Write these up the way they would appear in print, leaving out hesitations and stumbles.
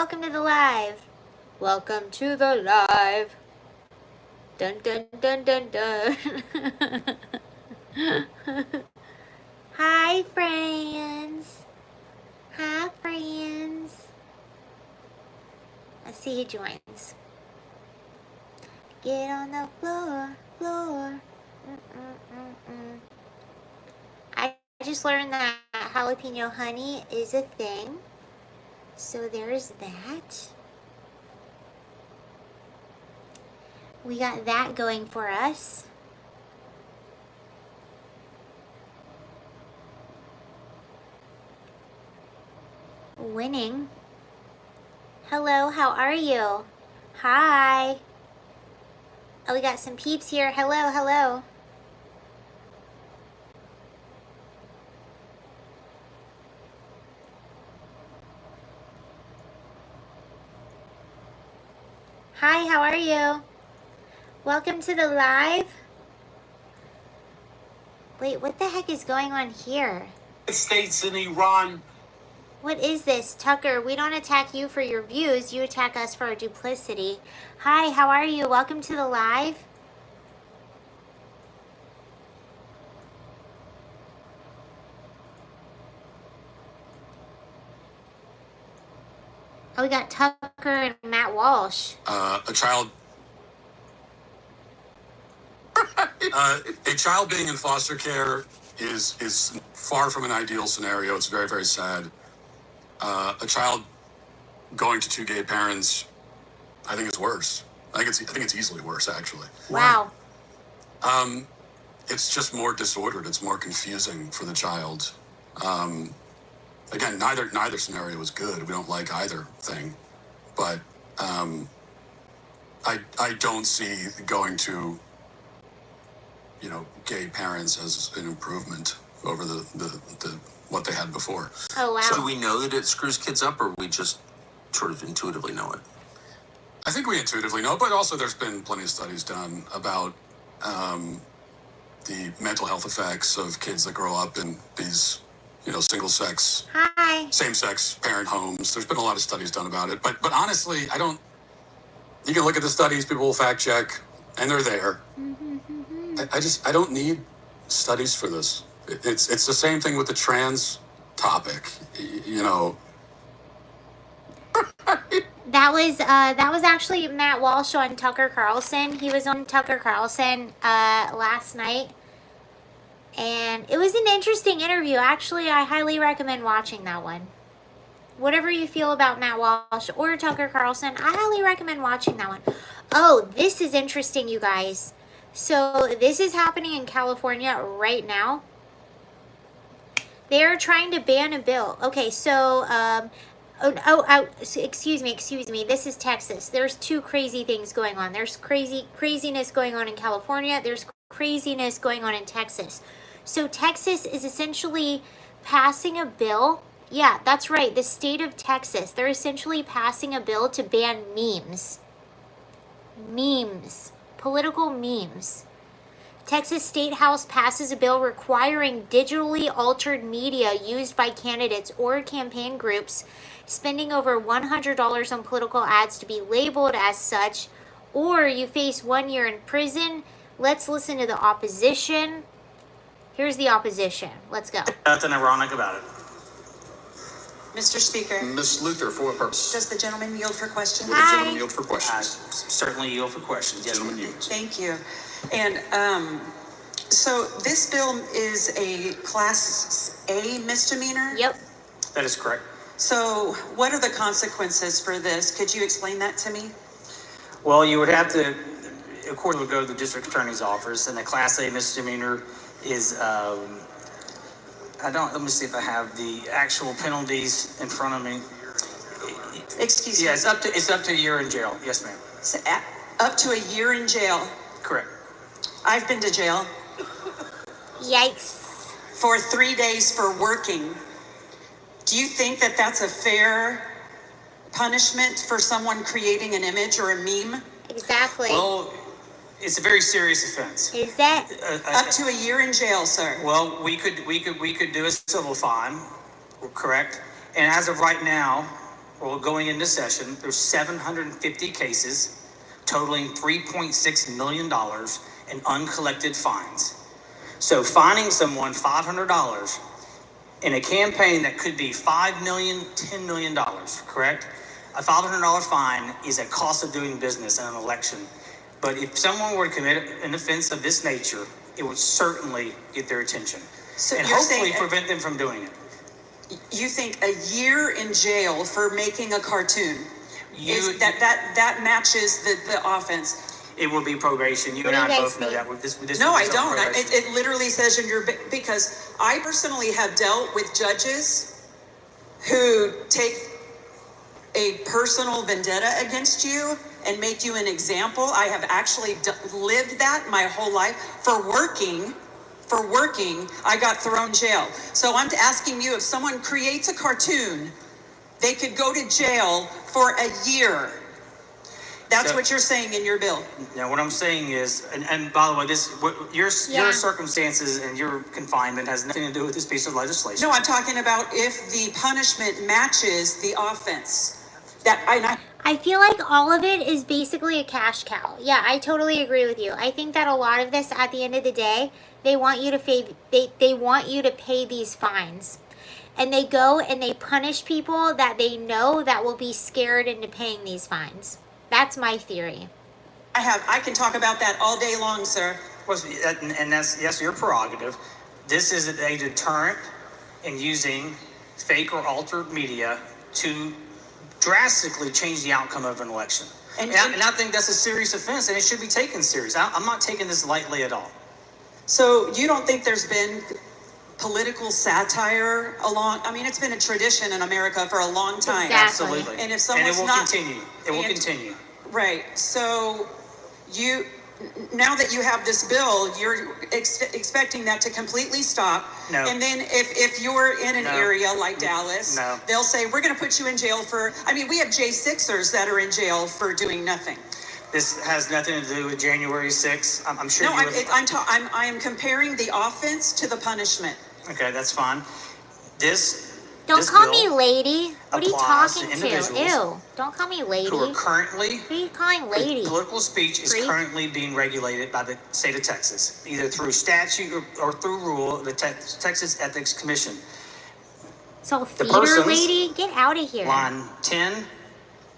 welcome to the live. Welcome to the live. Dun dun dun dun dun. Hi, friends. Hi, friends. Let's see who joins. Get on the floor. I just learned that jalapeno honey is a thing. So there's that. We got that going for us. Winning. Hello, how are you? Hi. Oh, we got some peeps here. Hello, hello. Hi, how are you? Welcome to the live. Wait, what the heck is going on here? States in Iran. What is this? Tucker, we don't attack you for your views. You attack us for our duplicity. Hi, how are you? Welcome to the live. Oh, we got Tucker and Matt Walsh. A child being in foster care is far from an ideal scenario. It's very, very sad. A child going to two gay parents, I think it's worse. I think it's easily worse, actually. Wow. It's just more disordered. It's more confusing for the child. Again, neither scenario is good. We don't like either thing, but I don't see going to gay parents as an improvement over the what they had before. Oh, wow. So do we know that it screws kids up, or we just sort of intuitively know it? I think we intuitively know, but also there's been plenty of studies done about the mental health effects of kids that grow up in these, single-sex, same-sex parent homes. There's been a lot of studies done about it, but honestly, you can look at the studies, people will fact check, and they're there. I don't need studies for this. It's the same thing with the trans topic, That was actually Matt Walsh on Tucker Carlson. He was on Tucker Carlson last night. And it was an interesting interview. Actually, I highly recommend watching that one. Whatever you feel about Matt Walsh or Tucker Carlson, I highly recommend watching that one. Oh, this is interesting, you guys. So this is happening in California right now. They're trying to ban a bill. Okay, so excuse me. This is Texas. There's two crazy things going on. There's craziness going on in California. There's craziness going on in Texas. So Texas is essentially passing a bill. Yeah, that's right. The state of Texas. They're essentially passing a bill to ban memes. Political memes. Texas State House passes a bill requiring digitally altered media used by candidates or campaign groups spending over $100 on political ads to be labeled as such, or you face 1 year in prison. Let's listen to the opposition. Here's the opposition. Let's go. Nothing ironic about it. Mr. Speaker. Ms. Luther, for what purpose? Does the gentleman yield for questions? Will the gentleman yield for questions? Certainly yield for questions. Yes, Gentleman yields. Thank you. And so this bill is a Class A misdemeanor? Yep. That is correct. So what are the consequences for this? Could you explain that to me? Well, you would have to, of course, would go to the district attorney's office, and the Class A misdemeanor is, let me see if I have the actual penalties in front of me. Excuse me. Yeah, it's up to a year in jail. Yes, ma'am. So up to a year in jail. Correct. I've been to jail. Yikes. For 3 days for working. Do you think that that's a fair punishment for someone creating an image or a meme? Exactly. Well, it's a very serious offense. Is that? Up to a year in jail, sir. Well, we could do a civil fine, correct? And as of right now, well, going into session, there's 750 cases totaling $3.6 million in uncollected fines. So fining someone $500 in a campaign that could be $5 million, $10 million, correct? A $500 fine is a cost of doing business in an election. But if someone were to commit an offense of this nature, it would certainly get their attention So and you're hopefully saying prevent them from doing it. you think a year in jail for making a cartoon You- that matches the offense? It will be probation. You What and do I you both guys know think? that. This No, will be I some don't. probation. It literally says in your because I personally have dealt with judges who take a personal vendetta against you and make you an example. I have actually lived that my whole life for working. For working, I got thrown jail. So I'm asking you, if someone creates a cartoon, they could go to jail for a year. That's So- what you're saying in your bill. Now, what I'm saying is, and by the way, your Yeah. circumstances and your confinement has nothing to do with this piece of legislation. No, I'm talking about if the punishment matches the offense. I feel like all of it is basically a cash cow. Yeah, I totally agree with you. I think that a lot of this, at the end of the day, they want you to they want you to pay these fines. And they go and they punish people that they know that will be scared into paying these fines. That's my theory. I can talk about that all day long, sir. And that's your prerogative. This is a deterrent in using fake or altered media to drastically change the outcome of an election. And I think that's a serious offense, and it should be taken serious. I'm not taking this lightly at all. So you don't think there's been political satire it's been a tradition in America for a long time. Exactly. Absolutely. And if it someone's will not- continue. It will continue. Right. So now that you have this bill, you're expecting that to completely stop. No. And then if you're in an No. area like Dallas, No. they'll say, we're going to put you in jail for, we have J6ers that are in jail for doing nothing. This has nothing to do with January 6th. I'm sure No, you... I am comparing the offense to the punishment. Okay, that's fine. Don't This call bill me lady. What are you applies to talking to? individuals Ew. Don't call me lady. who are What currently... are you calling lady? Political speech is Freak. currently being regulated by the state of Texas, either through statute or through rule of the Texas Ethics Commission. So theater persons- lady? Get out of here. Line 10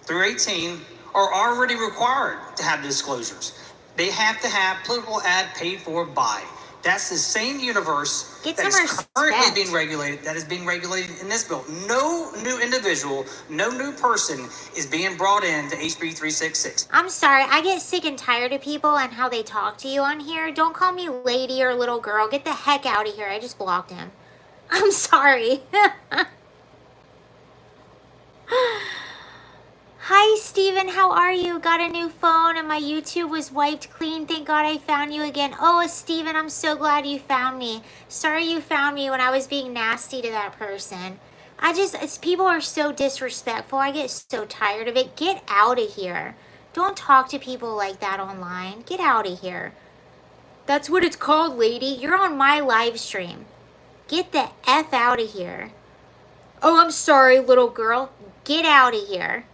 through 18 are already required to have disclosures. They have to have political ad paid for by. That's the same universe Get that some is currently respect. being regulated, that is being regulated in this bill. No new individual, no new person is being brought in to HB 366. I'm sorry. I get sick and tired of people and how they talk to you on here. Don't call me lady or little girl. Get the heck out of here. I just blocked him. I'm sorry. Hi, Steven. How are you? Got a new phone and my YouTube was wiped clean. Thank God I found you again. Oh, Steven, I'm so glad you found me. Sorry you found me when I was being nasty to that person. People are so disrespectful. I get so tired of it. Get out of here. Don't talk to people like that online. Get out of here. That's what it's called, lady. You're on my live stream. Get the F out of here. Oh, I'm sorry, little girl. Get out of here.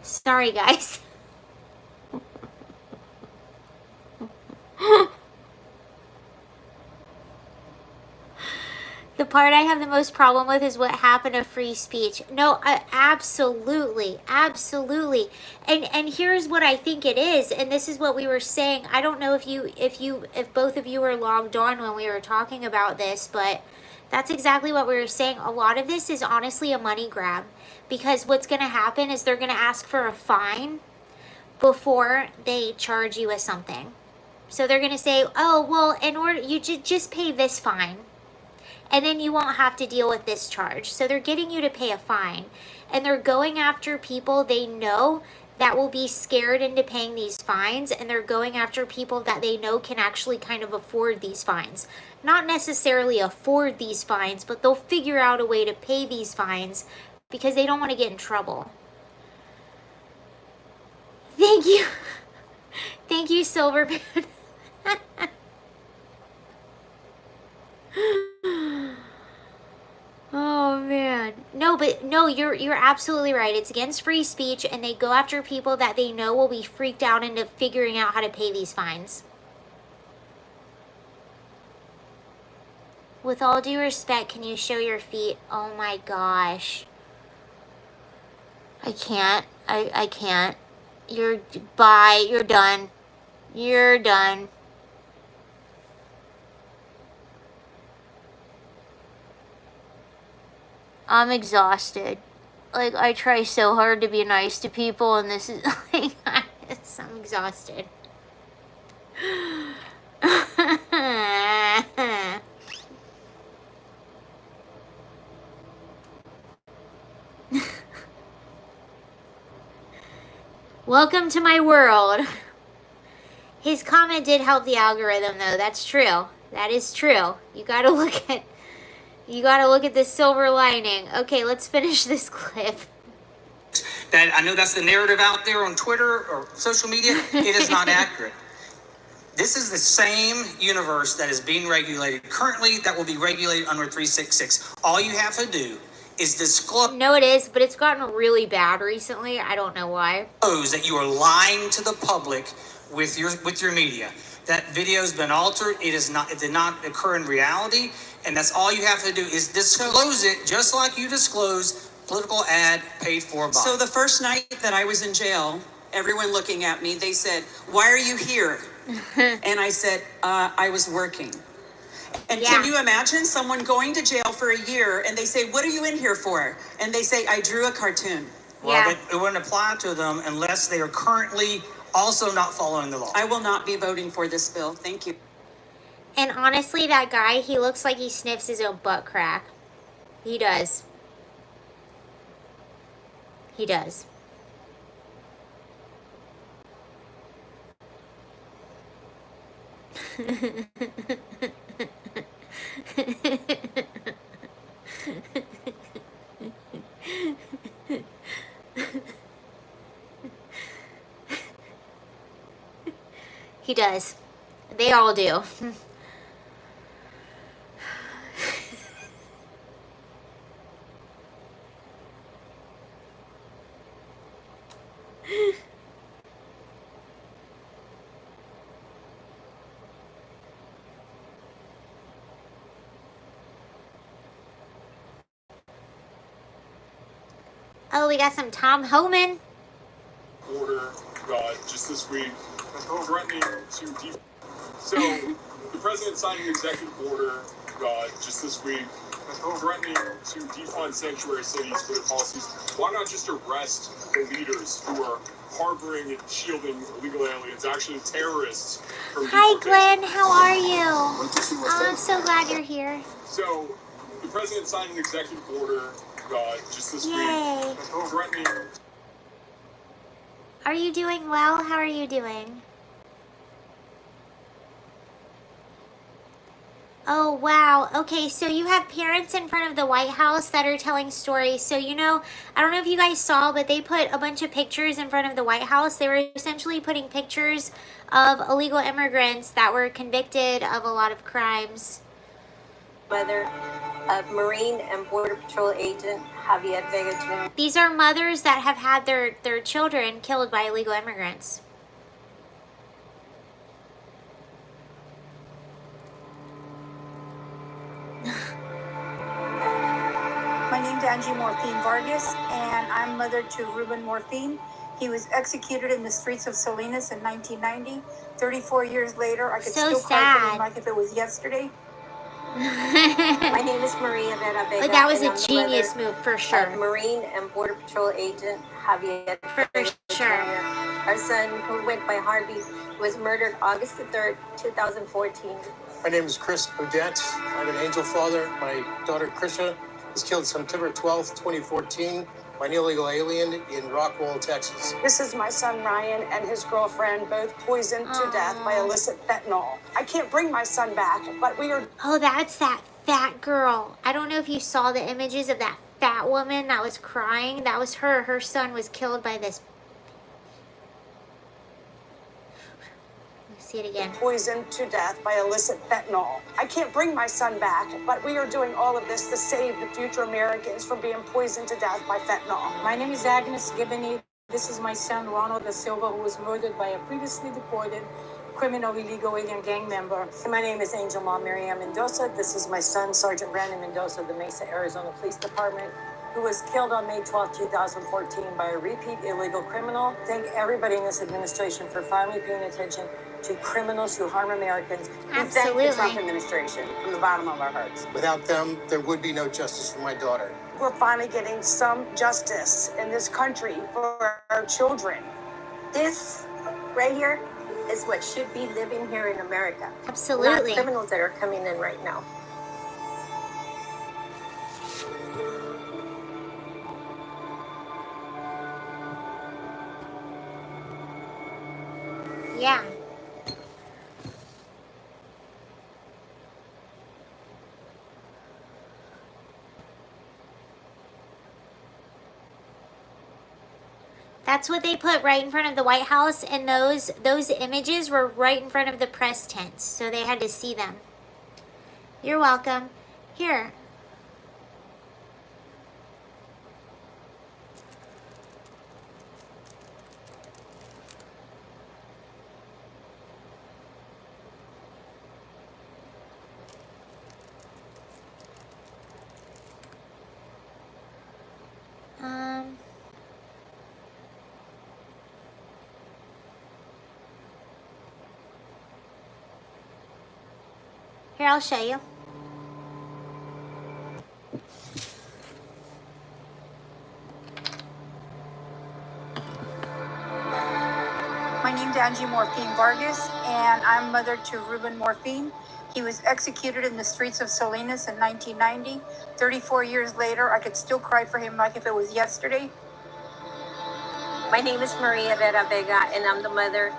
Sorry, guys. The part I have the most problem with is what happened to free speech. No, absolutely, absolutely. And here's what I think it is, and this is what we were saying. I don't know if both of you were logged on when we were talking about this, but that's exactly what we were saying. A lot of this is honestly a money grab, because what's going to happen is they're going to ask for a fine before they charge you with something. So they're going to say, "Oh, well, in order you just pay this fine, and then you won't have to deal with this charge." So they're getting you to pay a fine, and they're going after people they know that will be scared into paying these fines, and they're going after people that they know can actually kind of afford these fines. Not necessarily afford these fines, but they'll figure out a way to pay these fines because they don't want to get in trouble. Thank you. Thank you, Silverman. No, but no, you're absolutely right. It's against free speech, and they go after people that they know will be freaked out into figuring out how to pay these fines. With all due respect, can you show your feet? Oh my gosh. I can't. I can't. Bye. You're done. You're done. I'm exhausted. Like, I try so hard to be nice to people, and this is like, I'm exhausted. Welcome to my world. His comment did help the algorithm, though. That's true. That is true. You gotta look at the silver lining. Okay, let's finish this clip. That I know that's the narrative out there on Twitter or social media. It is not accurate. This is the same universe that is being regulated currently that will be regulated under 366. All you have to do is disclose. No, it is, but it's gotten really bad recently. I don't know why. That you are lying to the public with your media. That video's been altered. It did not occur in reality, and that's all you have to do is disclose it, just like you disclose political ad paid for by. So the first night that I was in jail, everyone looking at me, they said, "Why are you here?" And I said, "I was working." And Yeah. Can you imagine someone going to jail for a year and they say, "What are you in here for?" And they say, "I drew a cartoon." Well, Yeah. it wouldn't apply to them unless they are currently also not following the law. I will not be voting for this bill. Thank you. And honestly, that guy, he looks like he sniffs his own butt crack. He does. He does. He does. They all do. Oh, we got some Tom Homan. Order just this week threatening to so the president signed an executive order just this week threatening to defund sanctuary cities for their policies. Why not just arrest the leaders who are harboring and shielding illegal aliens, actually terrorists? From Hi, deportation? Glenn. How are you? Oh, I'm so glad you're here. So the president signed an executive order just this Yay. week threatening. Are you doing well? How are you doing? Oh, wow. Okay, so you have parents in front of the White House that are telling stories. So, you know, I don't know if you guys saw, but they put a bunch of pictures in front of the White House. They were essentially putting pictures of illegal immigrants that were convicted of a lot of crimes. Mother of Marine and Border Patrol agent Javier Vega Jr. These are mothers that have had their children killed by illegal immigrants. My name's Angie Morphine Vargas, and I'm mother to Ruben Morphine. He was executed in the streets of Salinas in 1990. 34 years later, I could So still cry for sad. him like if it was yesterday. My name is Maria Vera Vega. But that was and a I'm the genius mother move for of sure. Marine and Border Patrol agent Javier For Vega sure. Jr. Our son, who went by Harvey, was murdered August the 3rd, 2014. My name is Chris Odette. I'm an angel father. My daughter Krisha was killed September 12th, 2014 by an illegal alien in Rockwall, Texas. This is my son Ryan and his girlfriend, both poisoned to death by illicit fentanyl. I can't bring my son back, but we are. Oh, that's that fat girl. I don't know if you saw the images of that fat woman that was crying. That was her. Her son was killed by this. Let me See it again. Poisoned to death by illicit fentanyl. I can't bring my son back, but we are doing all of this to save the future Americans from being poisoned to death by fentanyl. My name is Agnes Giboney. This is my son, Ronald da Silva, who was murdered by a previously deported criminal illegal alien gang member. My name is Angel Mom Miriam Mendoza. This is my son, Sergeant Brandon Mendoza of the Mesa, Arizona Police Department, who was killed on May 12, 2014 by a repeat illegal criminal. Thank everybody in this administration for finally paying attention to criminals who harm Americans. Absolutely. We thank the Trump administration from the bottom of our hearts. Without them, there would be no justice for my daughter. We're finally getting some justice in this country for our children. This right here is what should be living here in America. Absolutely. Not criminals that are coming in right now. Yeah. That's what they put right in front of the White House, and those images were right in front of the press tents, so they had to see them. You're welcome. Here. Here, I'll show you. My name's Angie Morphine Vargas, and I'm mother to Ruben Morphine. He was executed in the streets of Salinas in 1990. 34 years later, I could still cry for him like if it was yesterday. My name is Maria Vera Vega, and I'm the mother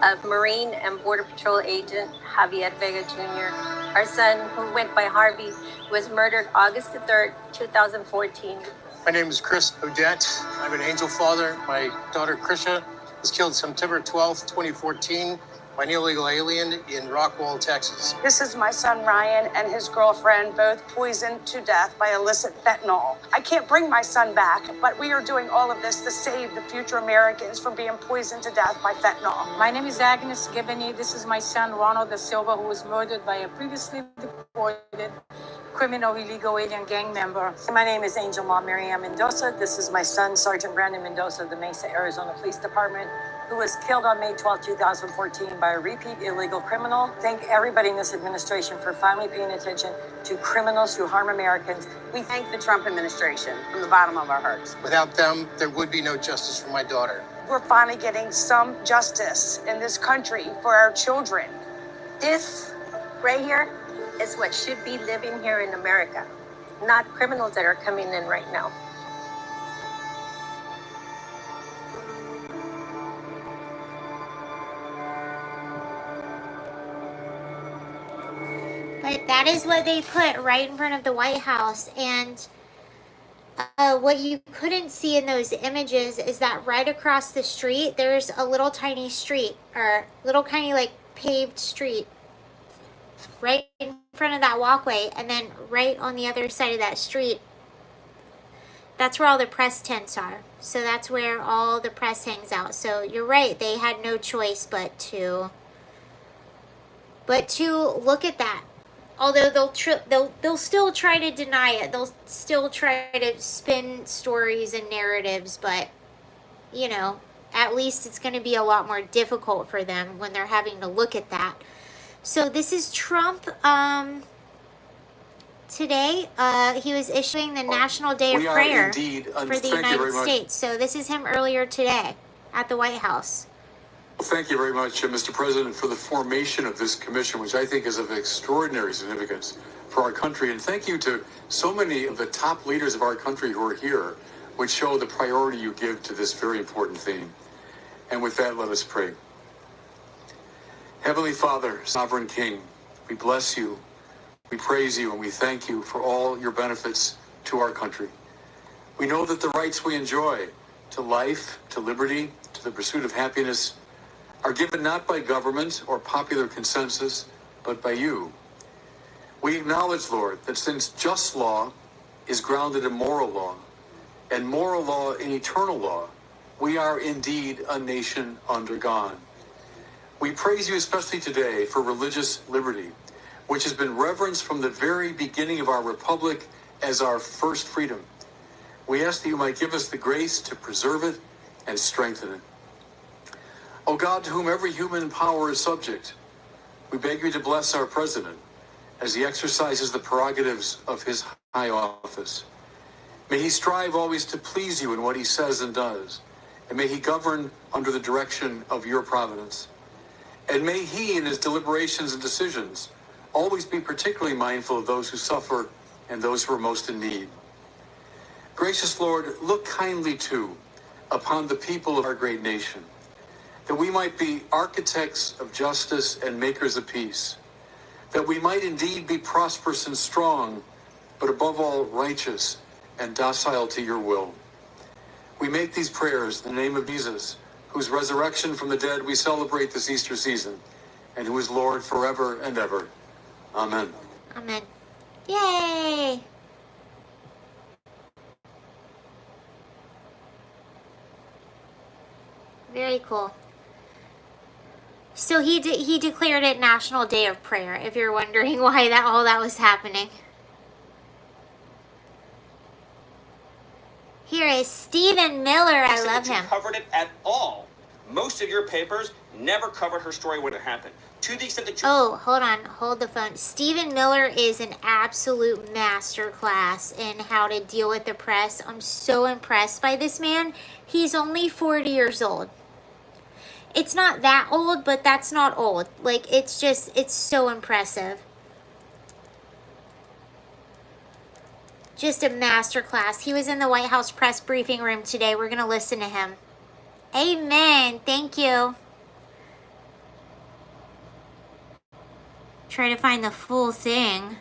of Marine and Border Patrol agent Javier Vega Jr. Our son, who went by Harvey, was murdered August the 3rd, 2014. My name is Chris Odette. I'm an angel father. My daughter, Krisha, was killed September 12th, 2014 by an illegal alien in Rockwall, Texas. This is my son Ryan and his girlfriend, both poisoned to death by illicit fentanyl. I can't bring my son back, but we are doing all of this to save the future Americans from being poisoned to death by fentanyl. My name is Agnes Giboney. This is my son, Ronald da Silva, who was murdered by a previously deported criminal illegal alien gang member. My name is Angel Mom Miriam Mendoza. This is my son, Sergeant Brandon Mendoza of the Mesa, Arizona Police Department, who was killed on May 12, 2014 by a repeat illegal criminal. Thank everybody in this administration for finally paying attention to criminals who harm Americans. We thank the Trump administration from the bottom of our hearts. Without them, there would be no justice for my daughter. We're finally getting some justice in this country for our children. This right here is what should be living here in America, not criminals that are coming in right now. But that is what they put right in front of the White House. And what you couldn't see in those images is that right across the street, there's a little tiny street, or little tiny like paved street right in front of that walkway. And then right on the other side of that street, that's where all the press tents are. So that's where all the press hangs out. So you're right, they had no choice but to look at that. Although they'll still try to deny it. They'll still try to spin stories and narratives, but you know, at least it's going to be a lot more difficult for them when they're having to look at that. So this is Trump today. He was issuing the National Day of Prayer for the United States. So this is him earlier today at the White House. Well, thank you very much, Mr. President, for the formation of this commission, which I think is of extraordinary significance for our country. And thank you to so many of the top leaders of our country who are here, which show the priority you give to this very important theme. And with that, let us pray. Heavenly Father, Sovereign King, we bless you, we praise you, and we thank you for all your benefits to our country. We know that the rights we enjoy to life, to liberty, to the pursuit of happiness, are given not by government or popular consensus, but by you. We acknowledge, Lord, that since just law is grounded in moral law, and moral law in eternal law, we are indeed a nation under God. We praise you especially today for religious liberty, which has been reverenced from the very beginning of our republic as our first freedom. We ask that you might give us the grace to preserve it and strengthen it. O God, to whom every human power is subject, we beg you to bless our president as he exercises the prerogatives of his high office. May he strive always to please you in what he says and does, and may he govern under the direction of your providence. And may he, in his deliberations and decisions, always be particularly mindful of those who suffer and those who are most in need. Gracious Lord, look kindly, too, upon the people of our great nation, that we might be architects of justice and makers of peace, that we might indeed be prosperous and strong, but above all righteous and docile to your will. We make these prayers in the name of Jesus, whose resurrection from the dead we celebrate this Easter season, and who is Lord forever and ever. Amen. Amen. Yay! Very cool. So he declared it National Day of Prayer, if you're wondering why all that was happening. Here is Stephen Miller. I love him. Covered it at all. Most of your papers never covered her story when it happened. To the extent that you... Oh, hold on. Hold the phone. Stephen Miller is an absolute masterclass in how to deal with the press. I'm so impressed by this man. He's only 40 years old. It's not that old, but that's not old. Like, it's so impressive. Just a masterclass. He was in the White House press briefing room today. We're going to listen to him. Amen. Thank you. Try to find the full thing.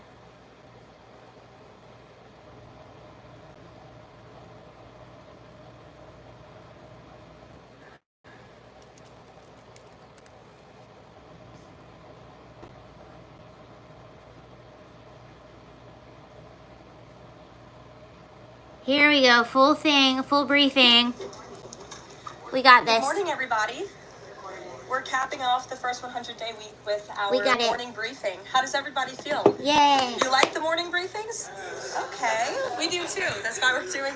Here we go, full thing, full briefing. We got this. Good morning, everybody. We're capping off the first 100-day week with our morning briefing. How does everybody feel? Yay. You like the morning briefings? Okay, we do too. That's why we're doing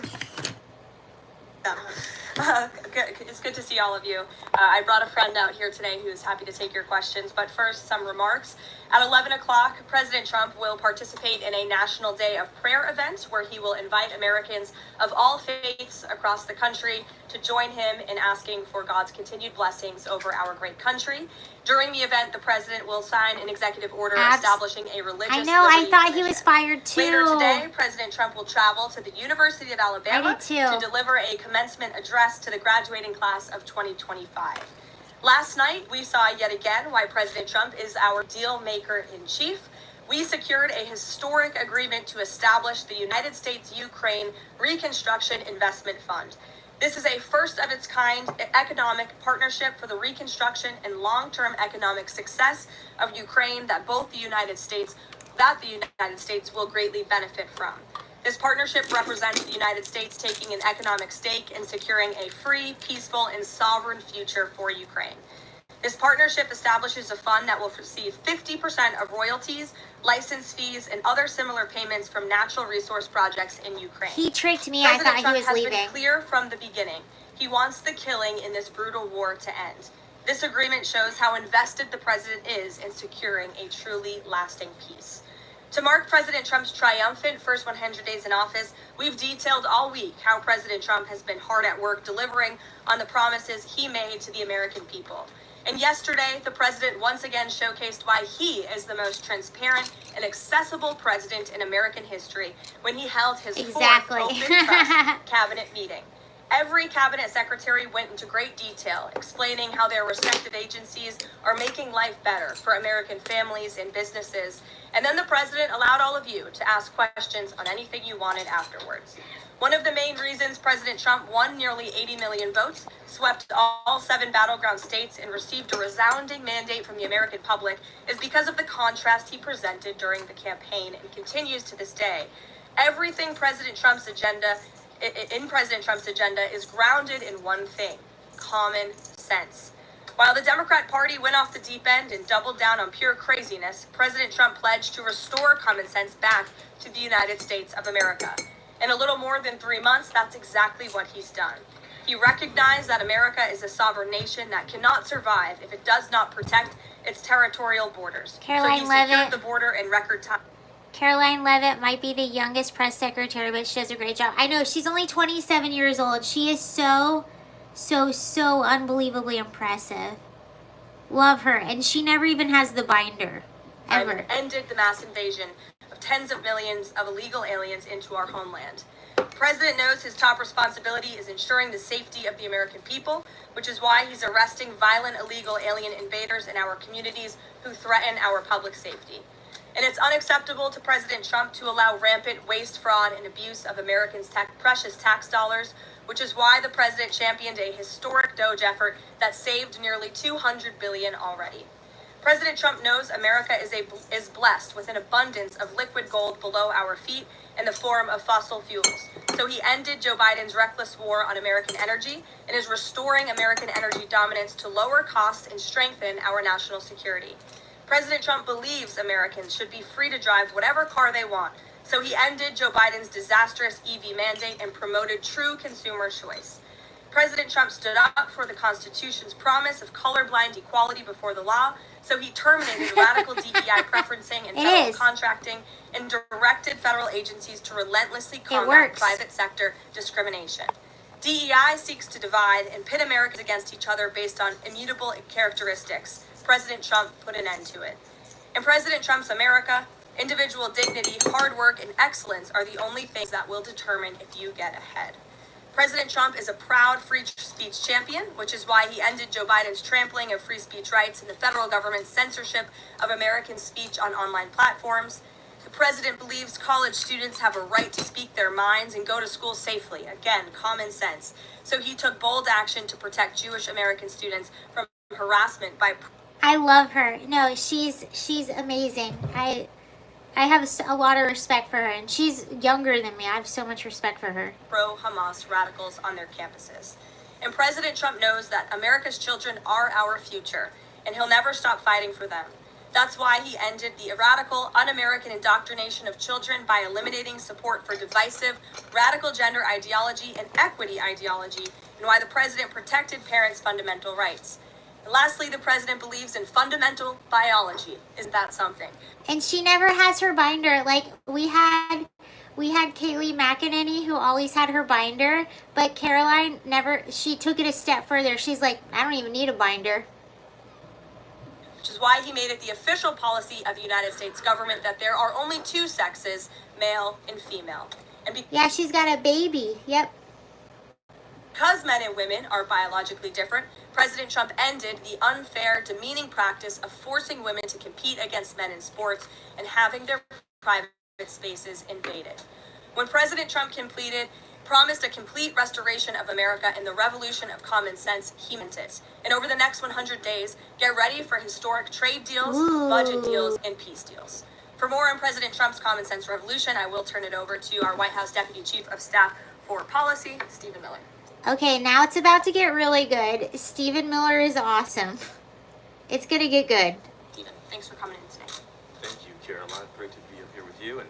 them. It's good to see all of you. I brought a friend out here today who is happy to take your questions, but first, some remarks. At 11 o'clock, President Trump will participate in a National Day of Prayer event where he will invite Americans of all faiths across the country to join him in asking for God's continued blessings over our great country. During the event, the president will sign an executive order establishing a religious liberty I thought commission. He was fired too. Later today, President Trump will travel to the University of Alabama to deliver a commencement address to the graduating class of 2025. Last night, we saw yet again why President Trump is our deal maker in chief. We secured a historic agreement to establish the United States-Ukraine Reconstruction Investment Fund. This is a first of its kind economic partnership for the reconstruction and long-term economic success of Ukraine that the United States will greatly benefit from. This partnership represents the United States taking an economic stake in securing a free, peaceful, and sovereign future for Ukraine. This partnership establishes a fund that will receive 50% of royalties, license fees, and other similar payments from natural resource projects in Ukraine. He tricked me. President I thought Trump he was has leaving. been clear from the beginning. He wants the killing in this brutal war to end. This agreement shows how invested the president is in securing a truly lasting peace. To mark President Trump's triumphant first 100 days in office, we've detailed all week how President Trump has been hard at work delivering on the promises he made to the American people. And yesterday, the president once again showcased why he is the most transparent and accessible president in American history when he held his fourth open trust cabinet meeting. Every cabinet secretary went into great detail, explaining how their respective agencies are making life better for American families and businesses. And then the president allowed all of you to ask questions on anything you wanted afterwards. One of the main reasons President Trump won nearly 80 million votes, swept all 7 battleground states, and received a resounding mandate from the American public is because of the contrast he presented during the campaign and continues to this day. Everything President Trump's agenda is grounded in one thing: common sense. While the Democrat Party went off the deep end and doubled down on pure craziness, President Trump pledged to restore common sense back to the United States of America. In a little more than 3 months, that's exactly what he's done. He recognized that America is a sovereign nation that cannot survive if it does not protect its territorial borders. Caroline so he secured Leavitt. the border in record time. Caroline Leavitt might be the youngest press secretary, but she does a great job. I know, she's only 27 years old. She is so unbelievably impressive. Love her. And she never even has the binder. Ever. Ended the mass invasion of tens of millions of illegal aliens into our homeland. The president knows his top responsibility is ensuring the safety of the American people, which is why he's arresting violent illegal alien invaders in our communities who threaten our public safety. And it's unacceptable to President Trump to allow rampant waste, fraud, and abuse of Americans' precious tax dollars, which is why the president championed a historic DOGE effort that saved nearly $200 billion already. President Trump knows America is blessed with an abundance of liquid gold below our feet in the form of fossil fuels. So he ended Joe Biden's reckless war on American energy and is restoring American energy dominance to lower costs and strengthen our national security. President Trump believes Americans should be free to drive whatever car they want. So he ended Joe Biden's disastrous EV mandate and promoted true consumer choice. President Trump stood up for the Constitution's promise of colorblind equality before the law, so he terminated radical DEI preferencing and federal contracting and directed federal agencies to relentlessly combat private sector discrimination. DEI seeks to divide and pit Americans against each other based on immutable characteristics. President Trump put an end to it. In President Trump's America, individual dignity, hard work, and excellence are the only things that will determine if you get ahead. President Trump is a proud free speech champion, which is why he ended Joe Biden's trampling of free speech rights and the federal government's censorship of American speech on online platforms. The president believes college students have a right to speak their minds and go to school safely. Again, common sense. So he took bold action to protect Jewish American students from harassment by... I love her. No, she's amazing. I have a lot of respect for her, and she's younger than me. I have so much respect for her. Pro-Hamas radicals on their campuses. And President Trump knows that America's children are our future, and he'll never stop fighting for them. That's why he ended the radical, un-American indoctrination of children by eliminating support for divisive, radical gender ideology and equity ideology, and why the president protected parents' fundamental rights. And lastly, the president believes in fundamental biology. Isn't that something? And she never has her binder. Like, we had Kayleigh McEnany, who always had her binder, but Caroline never, she took it a step further. She's like, I don't even need a binder. Which is why he made it the official policy of the United States government that there are only 2 sexes, male and female. And yeah, she's got a baby. Yep. Because men and women are biologically different, President Trump ended the unfair, demeaning practice of forcing women to compete against men in sports and having their private spaces invaded. When President Trump promised a complete restoration of America in the revolution of common sense, he meant it. And over the next 100 days, get ready for historic trade deals, budget deals, and peace deals. For more on President Trump's common sense revolution, I will turn it over to our White House Deputy Chief of Staff for Policy, Stephen Miller. Okay, now it's about to get really good. Stephen Miller is awesome. It's gonna get good. Stephen, thanks for coming in today. Thank you, Caroline. Great to be up here with you, and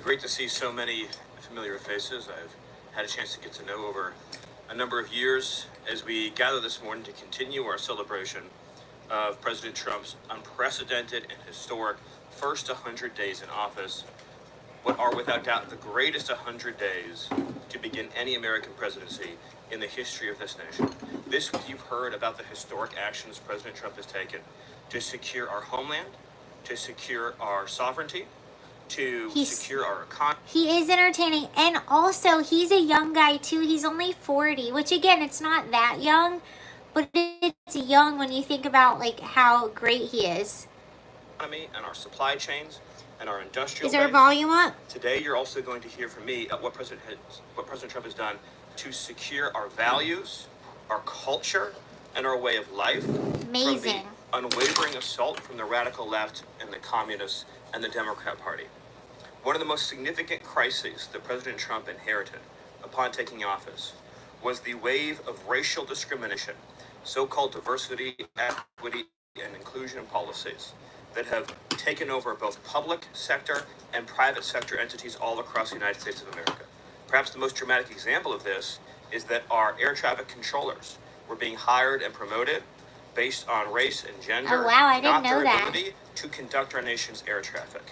great to see so many familiar faces I've had a chance to get to know over a number of years as we gather this morning to continue our celebration of President Trump's unprecedented and historic first 100 days in office, what are without doubt the greatest 100 days to begin any American presidency in the history of this nation. This week you've heard about the historic actions President Trump has taken to secure our homeland, to secure our sovereignty, to secure our economy. He is entertaining, and also he's a young guy too. He's only 40, which again, it's not that young, but it's young when you think about like how great he is. And our supply chains and our industrial Is our base. volume up? Today, you're also going to hear from me what President Trump has done to secure our values, our culture, and our way of life. Amazing. From the unwavering assault from the radical left and the communists and the Democrat Party. One of the most significant crises that President Trump inherited upon taking office was the wave of racial discrimination, so-called diversity, equity, and inclusion policies that have taken over both public sector and private sector entities all across the United States of America. Perhaps the most dramatic example of this is that our air traffic controllers were being hired and promoted based on race and gender, Oh wow, I didn't not know their that. ability to conduct our nation's air traffic.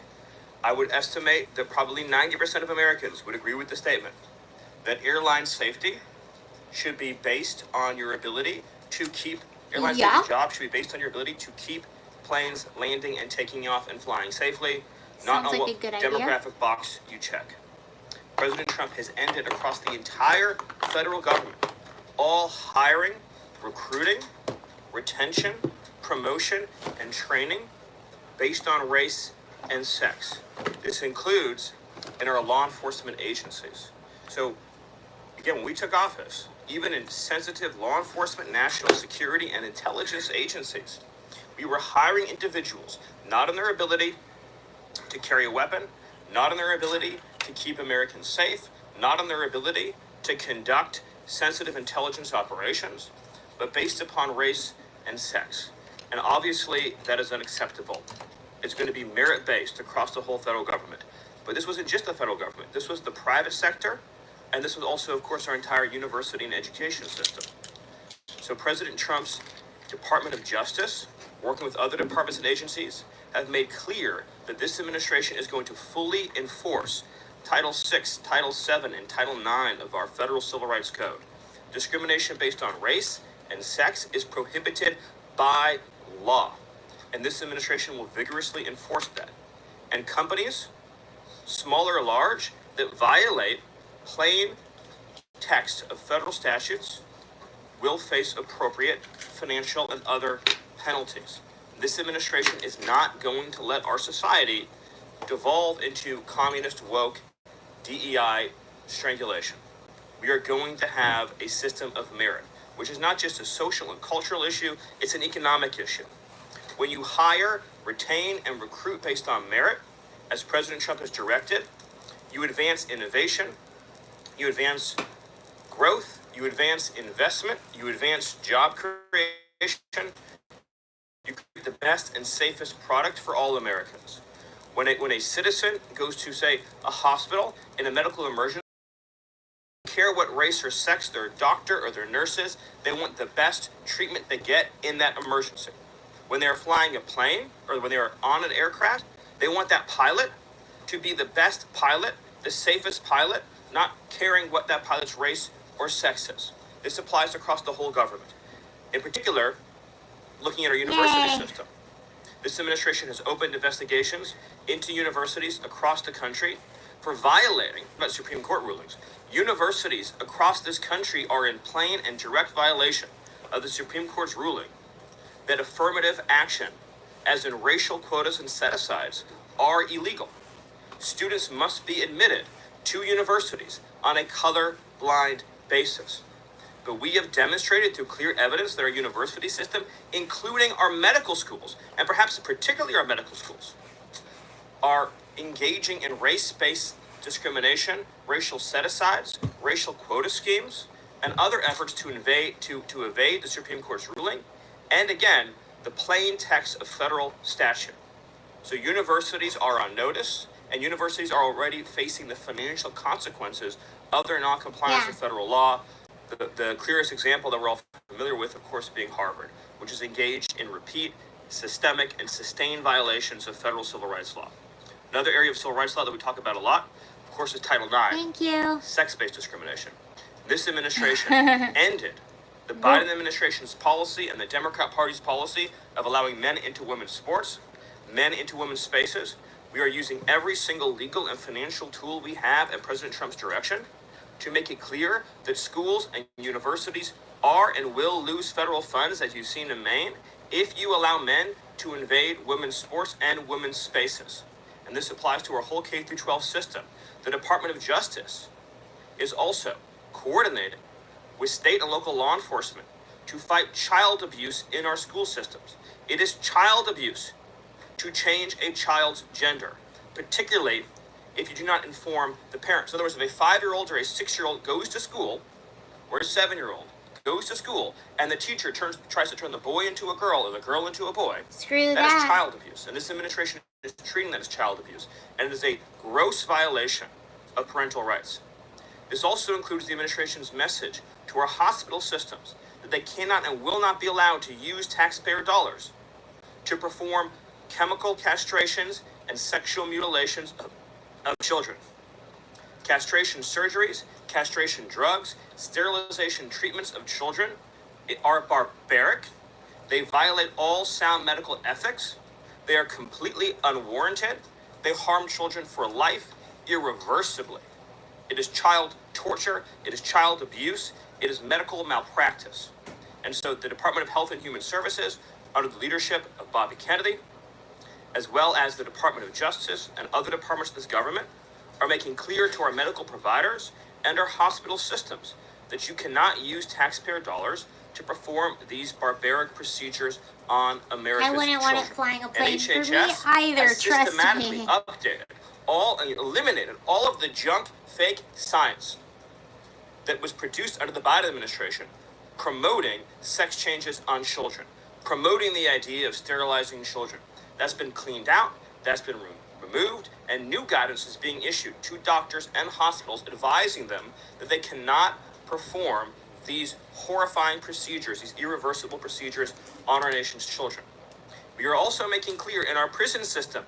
I would estimate that probably 90% of Americans would agree with the statement that airline safety should be based on your ability to keep safety job should be based on your ability to keep planes landing and taking off and flying safely, not on what demographic box you check. President Trump has ended across the entire federal government all hiring, recruiting, retention, promotion, and training based on race and sex. This includes in our law enforcement agencies. So, again, when we took office, even in sensitive law enforcement, national security, and intelligence agencies, we were hiring individuals not on their ability to carry a weapon, not on their ability to keep Americans safe, not on their ability to conduct sensitive intelligence operations, but based upon race and sex. And obviously, that is unacceptable. It's going to be merit-based across the whole federal government. But this wasn't just the federal government. This was the private sector, and this was also, of course, our entire university and education system. So President Trump's Department of Justice, working with other departments and agencies, have made clear that this administration is going to fully enforce Title VI, Title VII, and Title IX of our federal civil rights code. Discrimination based on race and sex is prohibited by law, and this administration will vigorously enforce that. And companies, small or large, that violate plain text of federal statutes will face appropriate financial and other penalties. This administration is not going to let our society devolve into communist woke DEI strangulation. We are going to have a system of merit, which is not just a social and cultural issue, it's an economic issue. When you hire, retain, and recruit based on merit, as President Trump has directed, you advance innovation, you advance growth, you advance investment, you advance job creation, you create the best and safest product for all Americans. When a citizen goes to, say, a hospital in a medical emergency, they don't care what race or sex their doctor or their nurse is, they want the best treatment they get in that emergency. When they're flying a plane or when they're on an aircraft, they want that pilot to be the best pilot, the safest pilot, not caring what that pilot's race or sex is. This applies across the whole government. In particular, looking at our university system. This administration has opened investigations into universities across the country for violating Supreme Court rulings. Universities across this country are in plain and direct violation of the Supreme Court's ruling that affirmative action, as in racial quotas and set-asides, are illegal. Students must be admitted to universities on a color-blind basis. But we have demonstrated through clear evidence that our university system, including our medical schools, and perhaps particularly our medical schools, are engaging in race-based discrimination, racial set-asides, racial quota schemes, and other efforts to evade the Supreme Court's ruling, and again, the plain text of federal statute. So universities are on notice, and universities are already facing the financial consequences of their non-compliance with federal law. The clearest example that we're all familiar with, of course, being Harvard, which is engaged in repeat, systemic, and sustained violations of federal civil rights law. Another area of civil rights law that we talk about a lot, of course, is Title IX. Thank you. Sex-based discrimination. This administration ended the Biden administration's policy and the Democrat Party's policy of allowing men into women's sports, men into women's spaces, We are using every single legal and financial tool we have at President Trump's direction to make it clear that schools and universities are and will lose federal funds, as you've seen in Maine, if you allow men to invade women's sports and women's spaces. And this applies to our whole K-12 system. The Department of Justice is also coordinating with state and local law enforcement to fight child abuse in our school systems. It is child abuse to change a child's gender, particularly if you do not inform the parents. In other words, if a 5-year-old or a 6-year-old goes to school, or a 7-year-old goes to school, and the teacher tries to turn the boy into a girl or the girl into a boy, Screw that is that. child abuse. And this administration is treating that as child abuse. And it is a gross violation of parental rights. This also includes the administration's message to our hospital systems that they cannot and will not be allowed to use taxpayer dollars to perform chemical castrations and sexual mutilations of children. Castration surgeries, castration drugs, sterilization treatments of children are barbaric. They violate all sound medical ethics. They are completely unwarranted. They harm children for life irreversibly. It is child torture. It is child abuse. It is medical malpractice. And so the Department of Health and Human Services, under the leadership of Bobby Kennedy, as well as the Department of Justice and other departments of this government, are making clear to our medical providers and our hospital systems that you cannot use taxpayer dollars to perform these barbaric procedures on America's I wouldn't children. want it flying a plane for me HHS either, has trust systematically me. eliminated all of the junk, fake science that was produced under the Biden administration, promoting sex changes on children, promoting the idea of sterilizing children. That's been cleaned out, that's been removed, and new guidance is being issued to doctors and hospitals advising them that they cannot perform these horrifying procedures, these irreversible procedures on our nation's children. We are also making clear in our prison system,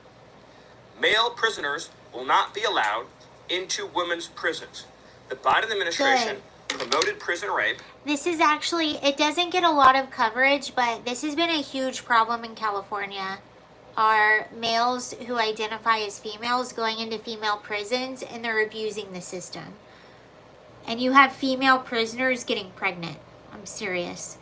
male prisoners will not be allowed into women's prisons. The Biden administration promoted prison rape. This is actually, it doesn't get a lot of coverage, but this has been a huge problem in California. Are males who identify as females going into female prisons, and they're abusing the system. And you have female prisoners getting pregnant. I'm serious.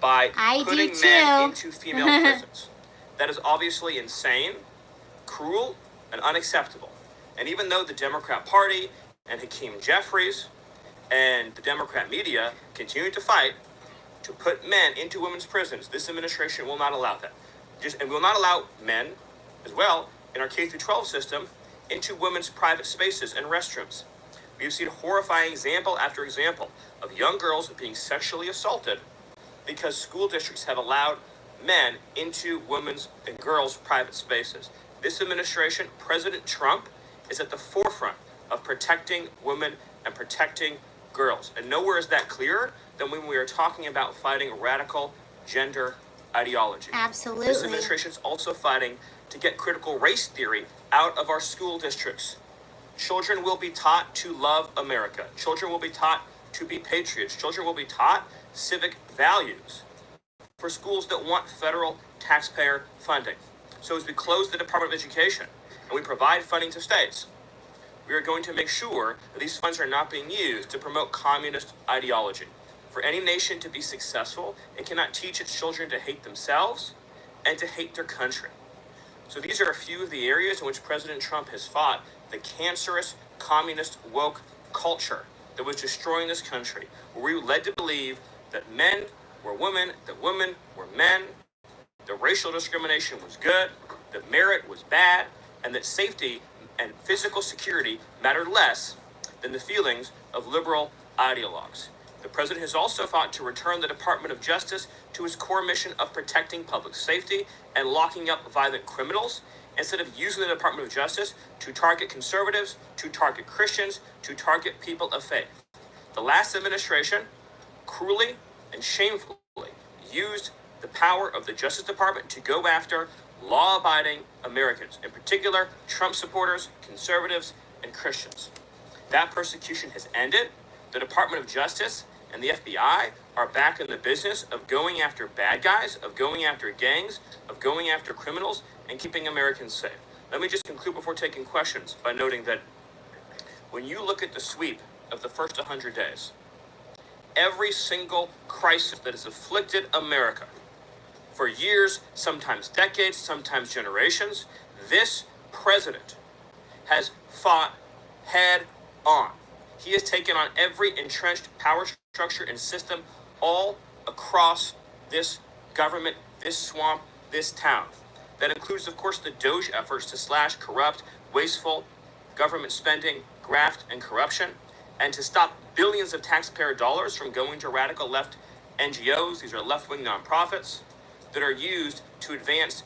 By putting men into female prisons. That is obviously insane, cruel, and unacceptable. And even though the Democrat Party and Hakeem Jeffries and the Democrat media continue to fight to put men into women's prisons, this administration will not allow that. And will not allow men, as well, in our K-12 system, into women's private spaces and restrooms. We've seen horrifying example after example of young girls being sexually assaulted because school districts have allowed men into women's and girls' private spaces. This administration, President Trump, is at the forefront of protecting women and protecting girls. And nowhere is that clearer than when we are talking about fighting radical gender ideology. Absolutely. This administration is also fighting to get critical race theory out of our school districts. Children will be taught to love America. Children will be taught to be patriots. Children will be taught civic values for schools that want federal taxpayer funding. So as we close the Department of Education and we provide funding to states, we are going to make sure that these funds are not being used to promote communist ideology. For any nation to be successful, it cannot teach its children to hate themselves and to hate their country. So these are a few of the areas in which President Trump has fought the cancerous communist woke culture that was destroying this country, where we were led to believe that men were women, that women were men, that racial discrimination was good, that merit was bad, and that safety and physical security mattered less than the feelings of liberal ideologues. The president has also fought to return the Department of Justice to its core mission of protecting public safety and locking up violent criminals, instead of using the Department of Justice to target conservatives, to target Christians, to target people of faith. The last administration cruelly and shamefully used the power of the Justice Department to go after law-abiding Americans, in particular Trump supporters, conservatives, and Christians. That persecution has ended. The Department of Justice and the FBI are back in the business of going after bad guys, of going after gangs, of going after criminals, and keeping Americans safe. Let me just conclude before taking questions by noting that when you look at the sweep of the first 100 days, every single crisis that has afflicted America for years, sometimes decades, sometimes generations, this president has fought head on. He has taken on every entrenched power structure and system all across this government, this swamp, this town. That includes, of course, the DOGE efforts to slash corrupt, wasteful government spending, graft, and corruption, and to stop billions of taxpayer dollars from going to radical left NGOs. These are left-wing nonprofits that are used to advance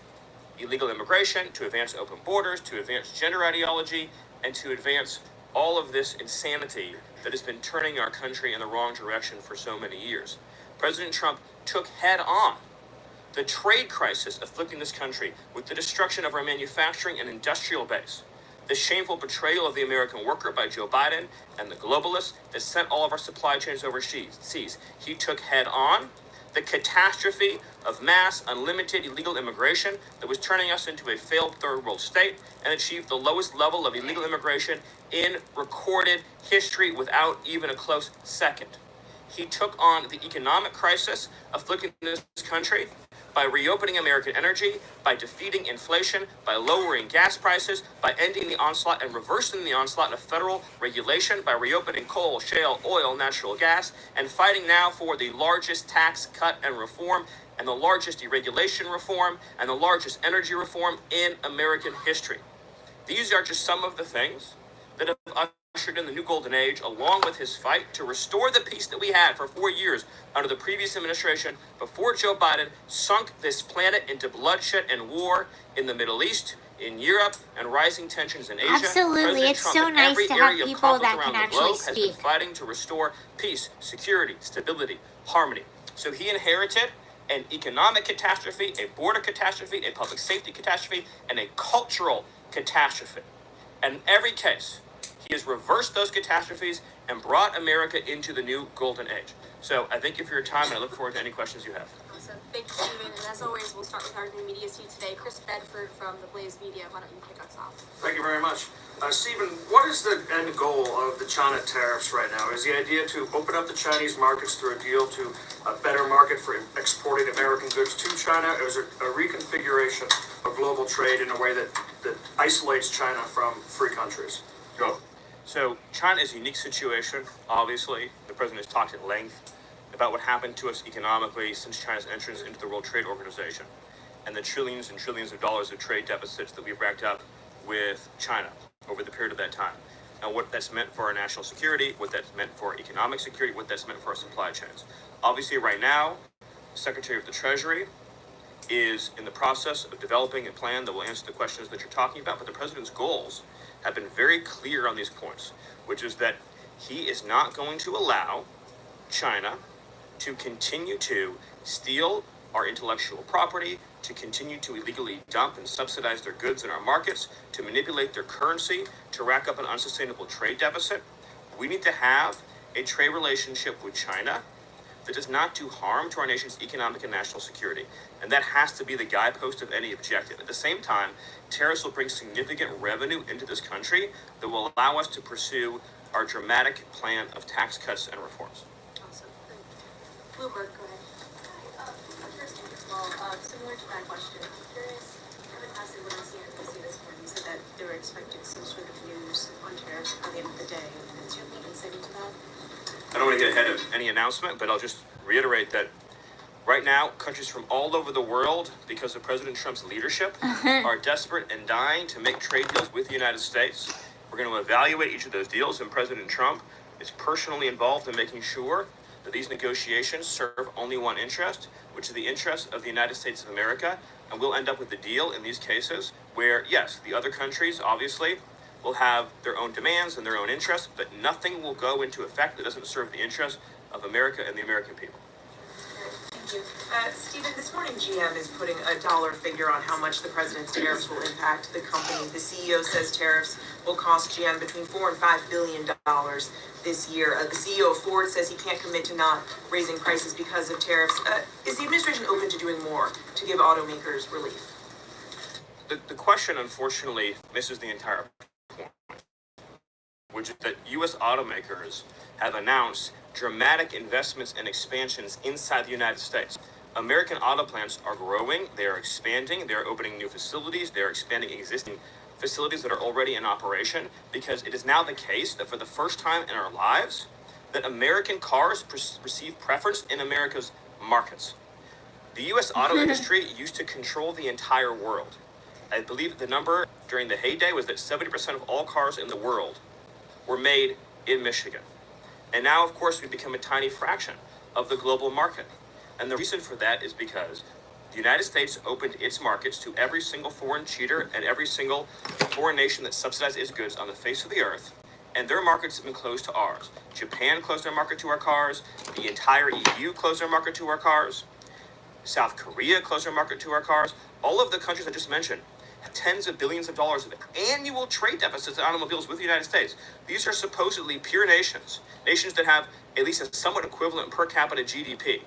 illegal immigration, to advance open borders, to advance gender ideology, and to advance all of this insanity that has been turning our country in the wrong direction for so many years. President Trump took head on the trade crisis afflicting this country with the destruction of our manufacturing and industrial base, the shameful betrayal of the American worker by Joe Biden and the globalists that sent all of our supply chains overseas. He took head on the catastrophe of mass, unlimited illegal immigration that was turning us into a failed third world state, and achieved the lowest level of illegal immigration in recorded history without even a close second. He took on the economic crisis afflicting this country by reopening American energy, by defeating inflation, by lowering gas prices, by ending the onslaught and reversing the onslaught of federal regulation, by reopening coal, shale, oil, natural gas, and fighting now for the largest tax cut and reform, and the largest deregulation reform, and the largest energy reform in American history. These are just some of the things that have ushered in the new golden age, along with his fight to restore the peace that we had for 4 years under the previous administration before Joe Biden sunk this planet into bloodshed and war in the Middle East, in Europe, and rising tensions in Asia. Absolutely. President It's Trump, so in nice every to have area of people conflict that around can the actually globe, has been speak. fighting to restore peace, security, stability, harmony. So he inherited an economic catastrophe, a border catastrophe, a public safety catastrophe, and a cultural catastrophe. And in every case, he has reversed those catastrophes and brought America into the new golden age. So I thank you for your time, and I look forward to any questions you have. Awesome. Thank you, Stephen. And as always, we'll start with our new media seat today. Chris Bedford from the Blaze Media. Why don't you kick us off? Thank you very much. Stephen, what is the end goal of the China tariffs right now? Is the idea to open up the Chinese markets through a deal to a better market for exporting American goods to China, or is it a reconfiguration of global trade in a way that isolates China from free countries? Go. So China is a unique situation. Obviously, the president has talked at length about what happened to us economically since China's entrance into the World Trade Organization, and the trillions and trillions of dollars of trade deficits that we've racked up with China over the period of that time, and what that's meant for our national security, what that's meant for economic security, what that's meant for our supply chains. Obviously, right now, the Secretary of the Treasury is in the process of developing a plan that will answer the questions that you're talking about, but the president's goals have been very clear on these points, which is that he is not going to allow China to continue to steal our intellectual property, to continue to illegally dump and subsidize their goods in our markets, to manipulate their currency, to rack up an unsustainable trade deficit. We need to have a trade relationship with China that does not do harm to our nation's economic and national security. And that has to be the guidepost of any objective. At the same time, tariffs will bring significant revenue into this country that will allow us to pursue our dramatic plan of tax cuts and reforms. Awesome. Bloomberg, go ahead. Similar to that question, I'm curious, Kevin Hassett went on CNBC this morning, said that they were expecting some sort of news on tariffs by the end of the day. Is your insight into that? I don't want to get ahead of any announcement, but I'll just reiterate that right now, countries from all over the world, because of President Trump's leadership, are desperate and dying to make trade deals with the United States. We're going to evaluate each of those deals, and President Trump is personally involved in making sure that these negotiations serve only one interest, which is the interest of the United States of America. And we'll end up with a deal in these cases where, yes, the other countries obviously will have their own demands and their own interests, but nothing will go into effect that doesn't serve the interests of America and the American people. Thank you. Stephen, this morning GM is putting a dollar figure on how much the president's tariffs will impact the company. The CEO says tariffs will cost GM between $4 and $5 billion this year. The CEO of Ford says he can't commit to not raising prices because of tariffs. Is the administration open to doing more to give automakers relief? The question, unfortunately, misses the entire point, which is that U.S. automakers have announced dramatic investments and expansions inside the United States. American auto plants are growing, they are expanding, they're opening new facilities, they're expanding existing facilities that are already in operation, because it is now the case that for the first time in our lives, that American cars receive preference in America's markets. The U.S. auto industry used to control the entire world. I believe the number during the heyday was that 70% of all cars in the world were made in Michigan. And now, of course, we've become a tiny fraction of the global market. And the reason for that is because the United States opened its markets to every single foreign cheater and every single foreign nation that subsidized its goods on the face of the earth, and their markets have been closed to ours. Japan closed their market to our cars. The entire EU closed their market to our cars. South Korea closed their market to our cars. All of the countries I just mentioned have tens of billions of dollars of annual trade deficits in automobiles with the United States. These are supposedly pure nations, nations that have at least a somewhat equivalent per capita GDP.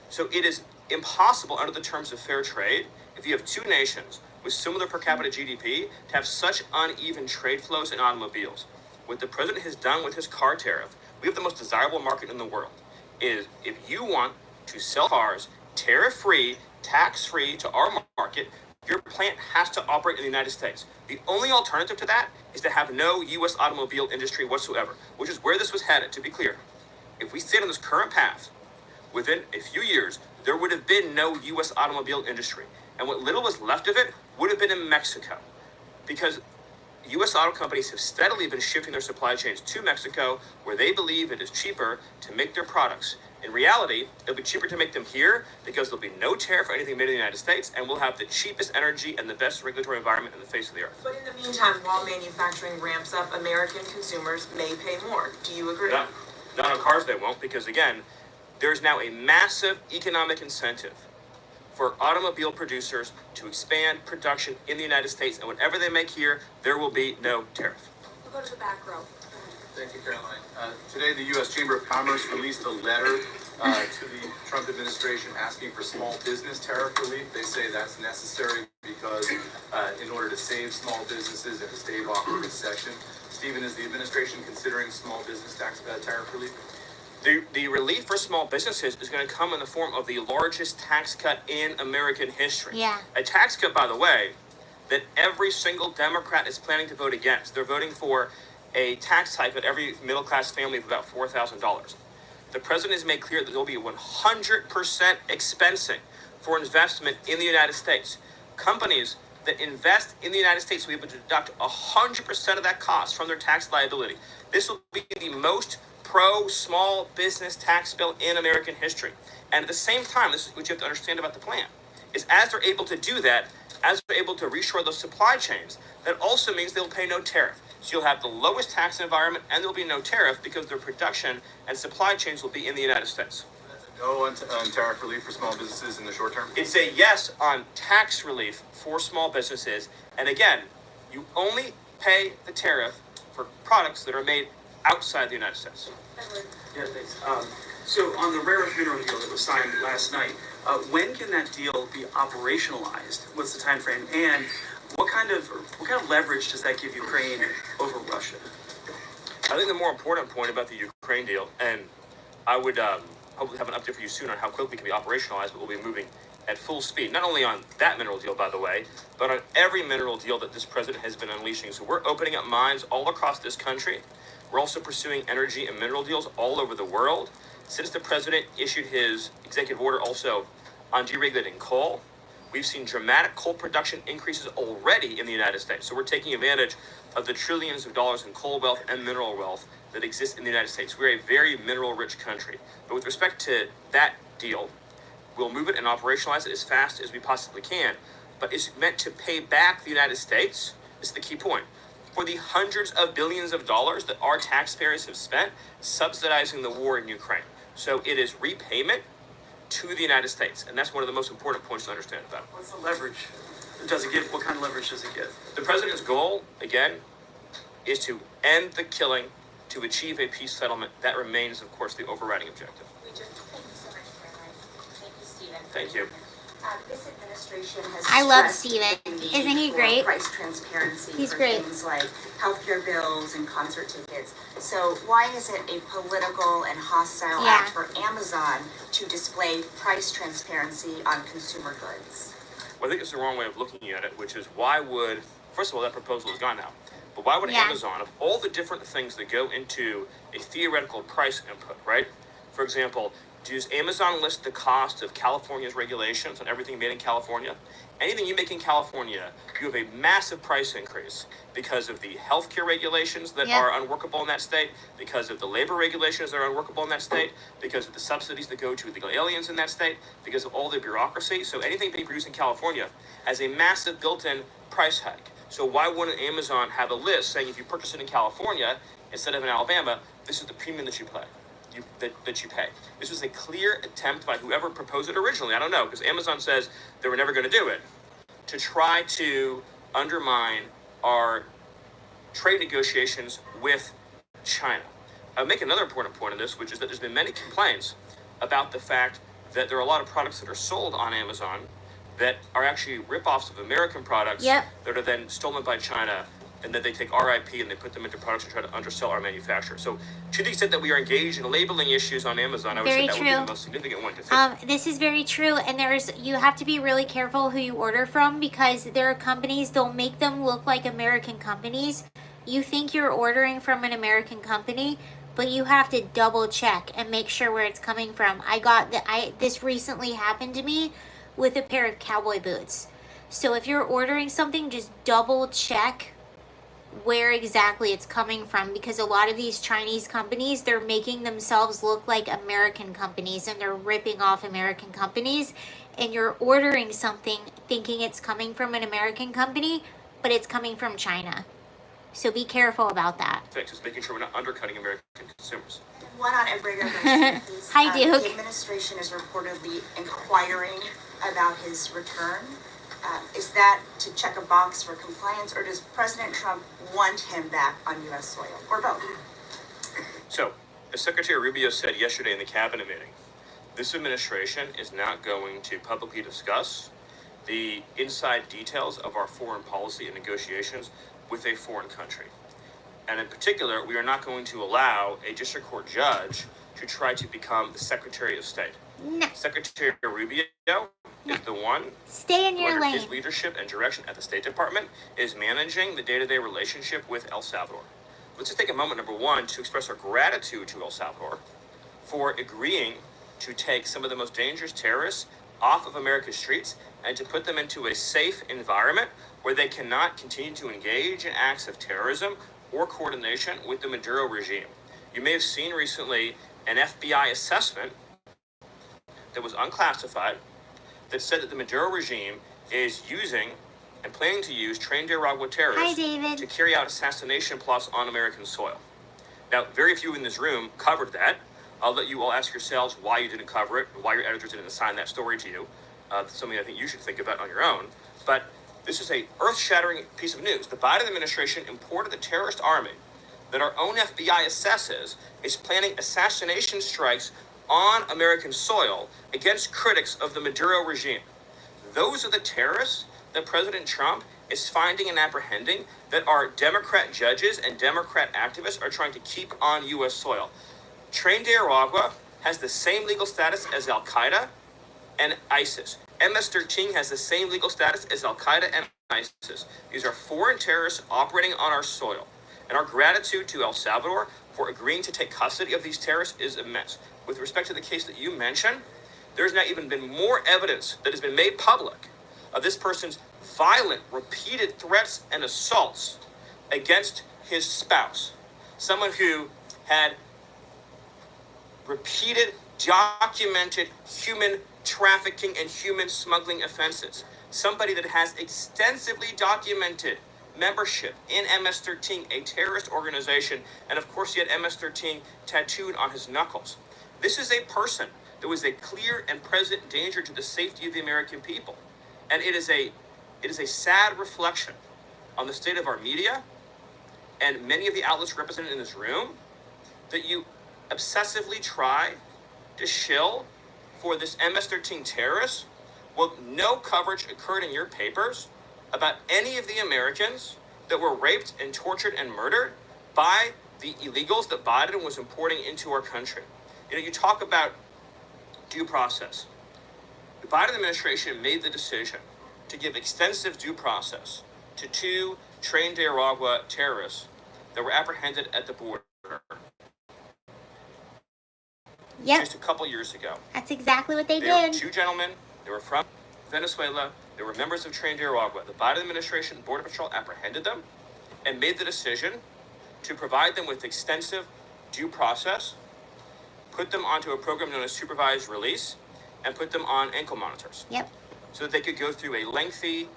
So it is impossible under the terms of fair trade, if you have two nations with similar per capita GDP, to have such uneven trade flows in automobiles. What the president has done with his car tariff, we have the most desirable market in the world, is if you want to sell cars tariff-free, tax-free to our market, your plant has to operate in the United States. The only alternative to that is to have no U.S. automobile industry whatsoever, which is where this was headed, to be clear. If we stayed on this current path, within a few years, there would have been no U.S. automobile industry. And what little was left of it would have been in Mexico. Because U.S. auto companies have steadily been shifting their supply chains to Mexico, where they believe it is cheaper to make their products. In reality, it'll be cheaper to make them here because there'll be no tariff for anything made in the United States, and we'll have the cheapest energy and the best regulatory environment in the face of the earth. But in the meantime, while manufacturing ramps up, American consumers may pay more. Do you agree? Not on cars they won't, because again, there's now a massive economic incentive for automobile producers to expand production in the United States, and whatever they make here, there will be no tariff. We'll go to the back row. Thank you, Caroline. Today, the U.S. Chamber of Commerce released a letter to the Trump administration asking for small business tariff relief. They say that's necessary because in order to save small businesses and to stave off a recession. Stephen, is the administration considering small business tax tariff relief? The relief for small businesses is going to come in the form of the largest tax cut in American history. Yeah. A tax cut, by the way, that every single Democrat is planning to vote against. They're voting for a tax hike at every middle-class family of about $4,000. The president has made clear that there will be 100% expensing for investment in the United States. Companies that invest in the United States will be able to deduct 100% of that cost from their tax liability. This will be the most pro-small business tax bill in American history. And at the same time, this is what you have to understand about the plan, is as they're able to do that, as they're able to reshore those supply chains, that also means they'll pay no tariff. So you'll have the lowest tax environment and there'll be no tariff because their production and supply chains will be in the United States. No on tariff relief for small businesses in the short term? It's a yes on tax relief for small businesses. And again, you only pay the tariff for products that are made outside the United States. Yeah, thanks. So on the rare earth mineral deal that was signed last night, when can that deal be operationalized? What's the time frame? And what kind of leverage does that give Ukraine over Russia? I think the more important point about the Ukraine deal, and I would hopefully have an update for you soon on how quickly it can be operationalized, but we'll be moving at full speed, not only on that mineral deal, by the way, but on every mineral deal that this president has been unleashing. So we're opening up mines all across this country. We're also pursuing energy and mineral deals all over the world. Since the president issued his executive order also on deregulating coal, we've seen dramatic coal production increases already in the United States. So we're taking advantage of the trillions of dollars in coal wealth and mineral wealth that exists in the United States. We're a very mineral-rich country. But with respect to that deal, we'll move it and operationalize it as fast as we possibly can. But it's meant to pay back the United States, this is the key point, for the hundreds of billions of dollars that our taxpayers have spent subsidizing the war in Ukraine. So it is repayment to the United States. And that's one of the most important points to understand about it. What's the leverage? Does it give? What kind of leverage does it give? The president's goal, again, is to end the killing, to achieve a peace settlement. That remains, of course, the overriding objective. Thank you so much, Caroline. Thank you, Stephen. Thank you. This administration has I love stressed Steven. the need Isn't he for great? price transparency He's for great. things like healthcare bills and concert tickets. So why is it a political and hostile act for Amazon to display price transparency on consumer goods? Well, I think it's the wrong way of looking at it, which is why would, first of all, that proposal is gone now. But why would Amazon, of all the different things that go into a theoretical price input, right? For example, does Amazon list the cost of California's regulations on everything made in California? Anything you make in California, you have a massive price increase because of the healthcare regulations that are unworkable in that state, because of the labor regulations that are unworkable in that state, because of the subsidies that go to illegal aliens in that state, because of all the bureaucracy. So anything being produced in California has a massive built-in price hike. So why wouldn't Amazon have a list saying if you purchase it in California instead of in Alabama, this is the premium that you pay? That you pay. This was a clear attempt by whoever proposed it originally, I don't know, because Amazon says they were never going to do it, to try to undermine our trade negotiations with China. I'll make another important point on this, which is that there's been many complaints about the fact that there are a lot of products that are sold on Amazon that are actually rip-offs of American products that are then stolen by China, and that they take RIP and they put them into products and try to undersell our manufacturer. So to the extent that we are engaged in labeling issues on Amazon, I would say that would be the most significant one to think. This is very true, and you have to be really careful who you order from, because there are companies, they'll make them look like American companies. You think you're ordering from an American company, but you have to double check and make sure where it's coming from. This recently happened to me with a pair of cowboy boots. So if you're ordering something, just double check where exactly it's coming from, because a lot of these Chinese companies, they're making themselves look like American companies, and they're ripping off American companies, and you're ordering something thinking it's coming from an American company, but it's coming from China. So be careful about that. Just making sure we're not undercutting American consumers. One on a bigger question, please. Hi, Duke. The administration is reportedly inquiring about his return. Is that to check a box for compliance, or does President Trump want him back on U.S. soil, or both? So, as Secretary Rubio said yesterday in the cabinet meeting, this administration is not going to publicly discuss the inside details of our foreign policy and negotiations with a foreign country. And in particular, we are not going to allow a district court judge to try to become the Secretary of State. No. Secretary Rubio is the one Stay in your under lane. his leadership and direction at the State Department is managing the day-to-day relationship with El Salvador. Let's just take a moment, number one, to express our gratitude to El Salvador for agreeing to take some of the most dangerous terrorists off of America's streets and to put them into a safe environment where they cannot continue to engage in acts of terrorism or coordination with the Maduro regime. You may have seen recently an FBI assessment that was unclassified that said that the Maduro regime is using and planning to use trained Aragua terrorists to carry out assassination plots on American soil. Now, very few in this room covered that. I'll let you all ask yourselves why you didn't cover it, why your editors didn't assign that story to you. That's something I think you should think about on your own. But this is a earth-shattering piece of news. The Biden administration imported the terrorist army that our own FBI assesses is planning assassination strikes on American soil against critics of the Maduro regime. Those are the terrorists that President Trump is finding and apprehending that our Democrat judges and Democrat activists are trying to keep on U.S. soil. Tren de Aragua has the same legal status as Al-Qaeda and ISIS. MS-13 has the same legal status as Al-Qaeda and ISIS. These are foreign terrorists operating on our soil. And our gratitude to El Salvador for agreeing to take custody of these terrorists is immense. With respect to the case that you mentioned, there's now even been more evidence that has been made public of this person's violent, repeated threats and assaults against his spouse. Someone who had repeated, documented human trafficking and human smuggling offenses. Somebody that has extensively documented membership in MS-13, a terrorist organization, and of course he had MS-13 tattooed on his knuckles. This is a person there was a clear and present danger to the safety of the American people. And it is a sad reflection on the state of our media and many of the outlets represented in this room that you obsessively try to shill for this MS-13 terrorist. Well, no coverage occurred in your papers about any of the Americans that were raped and tortured and murdered by the illegals that Biden was importing into our country. You know, you talk about due process. The Biden administration made the decision to give extensive due process to 2 trained Nicaragua terrorists that were apprehended at the border just a couple years ago. That's exactly what they They did. were 2 gentlemen. They were from Venezuela. They were members of trained Nicaragua. The Biden administration Border Patrol apprehended them and made the decision to provide them with extensive due process, put them onto a program known as supervised release, and put them on ankle monitors. Yep. So that they could go through a lengthy,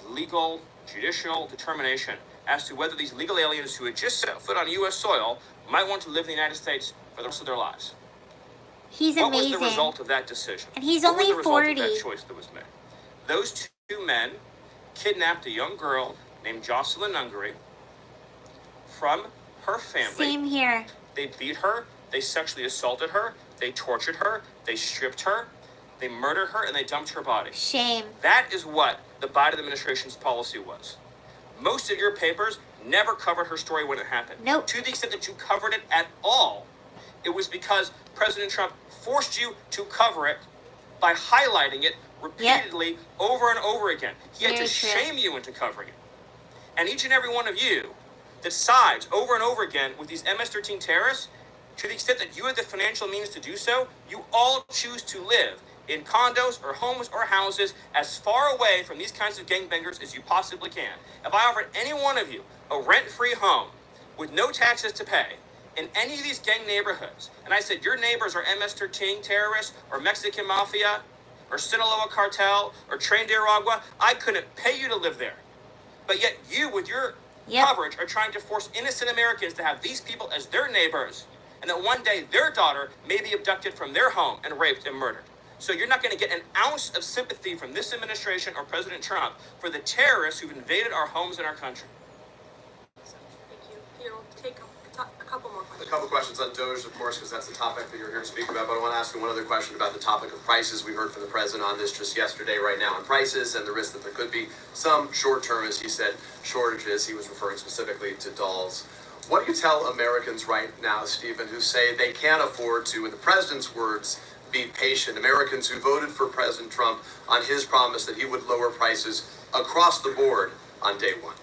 legal, judicial determination as to whether these legal aliens who had just set foot on U.S. soil might want to live in the United States for the rest of their lives. He's What amazing. was the result of that decision? And he's What only was the result 40. of that choice that was made? Those 2 men kidnapped a young girl named Jocelyn Ungary from her family. Same here. They beat her, they sexually assaulted her, they tortured her, they stripped her, they murdered her, and they dumped her body. Shame. That is what the Biden administration's policy was. Most of your papers never covered her story when it happened. Nope. To the extent that you covered it at all, it was because President Trump forced you to cover it by highlighting it repeatedly over and over again. He had to shame you into covering it. And each and every one of you that sides over and over again with these MS-13 terrorists, to the extent that you have the financial means to do so, you all choose to live in condos or homes or houses as far away from these kinds of gangbangers as you possibly can. If I offered any one of you a rent-free home with no taxes to pay in any of these gang neighborhoods, and I said your neighbors are MS-13 terrorists or Mexican mafia or Sinaloa cartel or trained Nicaragua, I couldn't pay you to live there. But yet you, with your coverage, are trying to force innocent Americans to have these people as their neighbors, and that one day their daughter may be abducted from their home and raped and murdered. So you're not going to get an ounce of sympathy from this administration or President Trump for the terrorists who've invaded our homes and our country. Thank you. Peter, we'll take a couple more questions. A couple questions on DOJ, of course, because that's the topic that you're here to speak about. But I want to ask you one other question about the topic of prices. We heard from the president on this just yesterday, right now, on prices and the risk that there could be some short-term, as he said, shortages. He was referring specifically to dolls. What do you tell Americans right now, Stephen, who say they can't afford to, in the president's words, be patient? Americans who voted for President Trump on his promise that he would lower prices across the board on day one.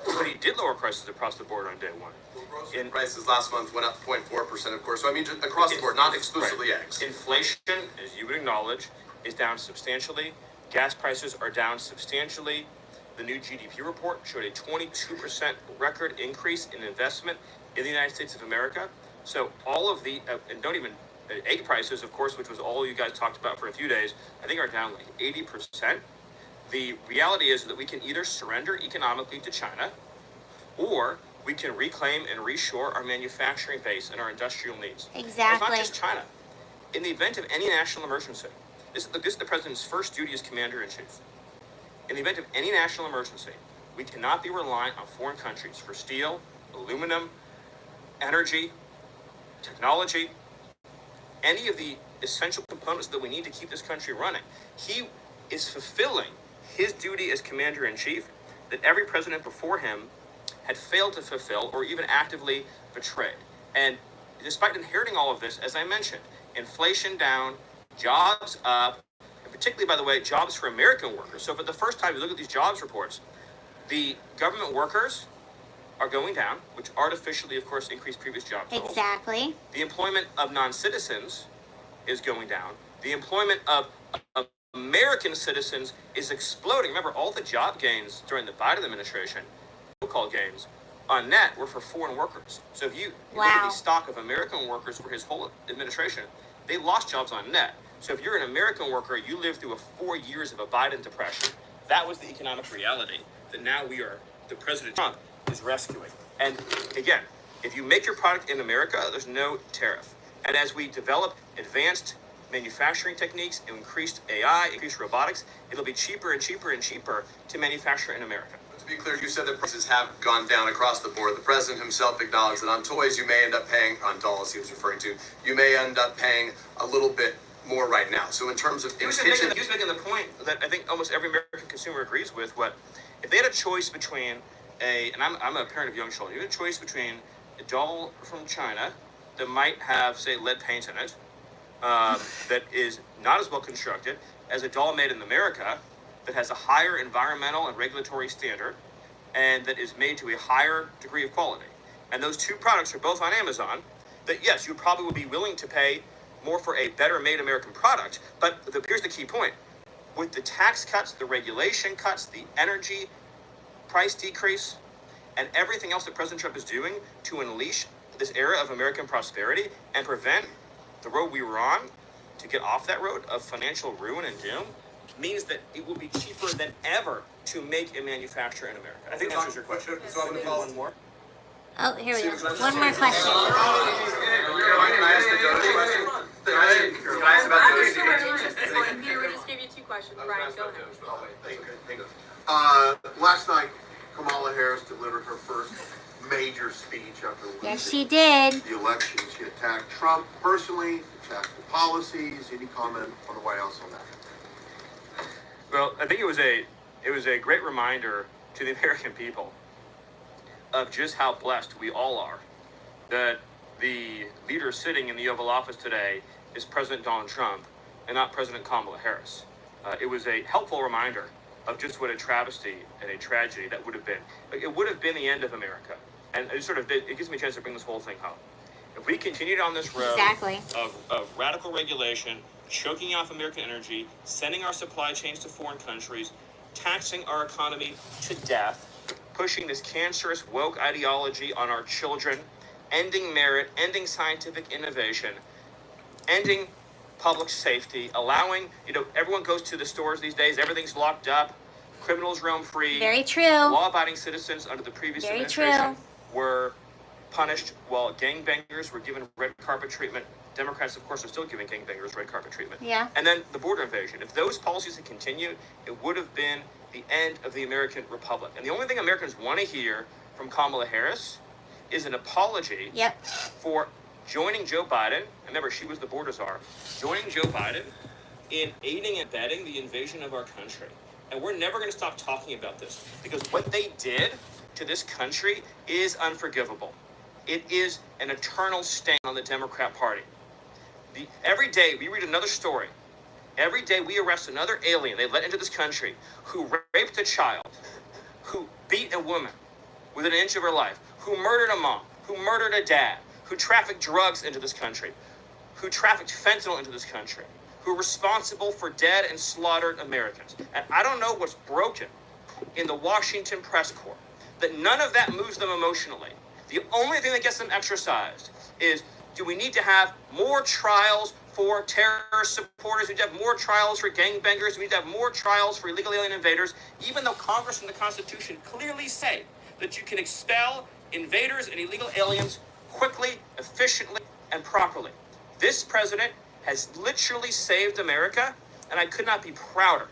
But he did lower prices across the board on day one. Grocery prices last month went up 0.4%, of course. So I mean, just across the board, not exclusively eggs. Inflation, as you would acknowledge, is down substantially. Gas prices are down substantially. The new GDP report showed a 22% record increase in investment in the United States of America. So all of the, and don't even, egg prices, of course, which was all you guys talked about for a few days, I think are down like 80%. The reality is that we can either surrender economically to China, or we can reclaim and reshore our manufacturing base and our industrial needs. Exactly. It's not just China. In the event of any national emergency, this is the president's first duty as commander-in-chief. In the event of any national emergency, we cannot be reliant on foreign countries for steel, aluminum, energy, technology, any of the essential components that we need to keep this country running. He is fulfilling his duty as commander-in-chief that every president before him had failed to fulfill or even actively betrayed. And despite inheriting all of this, as I mentioned, inflation down, jobs up, and particularly, by the way, jobs for American workers. So for the first time, you look at these jobs reports, the government workers are going down, which artificially, of course, increased previous job totals. Exactly. The employment of non-citizens is going down. The employment of American citizens is exploding. Remember, all the job gains during the Biden administration, so-called gains, on net were for foreign workers. So if you look at the stock of American workers for his whole administration, they lost jobs on net. So if you're an American worker, you lived through 4 years of a Biden depression. That was the economic reality that now the President Trump is rescuing. And again, if you make your product in America, there's no tariff. And as we develop advanced manufacturing techniques, increased AI, increased robotics. It'll be cheaper and cheaper and cheaper to manufacture in America. To be clear, you said that prices have gone down across the board. The president himself acknowledged that on toys you may end up paying, on dolls he was referring to, you may end up paying a little bit more right now. So in terms of... He was making the point that I think almost every American consumer agrees with. If they had a choice between and I'm a parent of young children, you had a choice between a doll from China that might have, say, lead paint in it, that is not as well constructed as a doll made in America that has a higher environmental and regulatory standard and that is made to a higher degree of quality. And those two products are both on Amazon, that yes, you probably would be willing to pay more for a better made American product. But here's the key point. With the tax cuts, the regulation cuts, the energy price decrease, and everything else that President Trump is doing to unleash this era of American prosperity and prevent the road we were on to get off that road of financial ruin and doom, means that it will be cheaper than ever to make and manufacture in America. I think that answers your question. So I'm going to follow one more. Oh, here we go. One more question. Can I ask the Doge question? Can I ask about Doge? Peter, we just gave you 2 questions. Brian, go ahead. Last night, Kamala Harris delivered her first major speech after losing Yes, she did. the election. She attacked Trump personally, attacked the policies. Any comment on the White House on that? Well, I think it was a great reminder to the American people of just how blessed we all are that the leader sitting in the Oval Office today is President Donald Trump and not President Kamala Harris. It was a helpful reminder of just what a travesty and a tragedy that would have been. It would have been the end of America. And it gives me a chance to bring this whole thing home. If we continued on this road of radical regulation, choking off American energy, sending our supply chains to foreign countries, taxing our economy to death, pushing this cancerous woke ideology on our children, ending merit, ending scientific innovation, ending public safety, allowing, everyone goes to the stores these days, everything's locked up, criminals roam free. Very true. Law-abiding citizens under the previous administration were punished while gangbangers were given red carpet treatment. Democrats, of course, are still giving gangbangers red carpet treatment. Yeah. And then the border invasion. If those policies had continued, it would have been the end of the American Republic. And the only thing Americans want to hear from Kamala Harris is an apology for joining Joe Biden. Remember, she was the border czar. Joining Joe Biden in aiding and abetting the invasion of our country. And we're never going to stop talking about this because what they did to this country is unforgivable. It is an eternal stain on the Democrat Party. Every day we read another story. Every day we arrest another alien they let into this country who raped a child, who beat a woman within an inch of her life, who murdered a mom, who murdered a dad, who trafficked drugs into this country, who trafficked fentanyl into this country, who are responsible for dead and slaughtered Americans. And I don't know what's broken in the Washington press corps, that none of that moves them emotionally. The only thing that gets them exercised is, do we need to have more trials for terrorist supporters? We need to have more trials for gangbangers. We need to have more trials for illegal alien invaders, even though Congress and the Constitution clearly say that you can expel invaders and illegal aliens quickly, efficiently, and properly. This president has literally saved America, and I could not be prouder.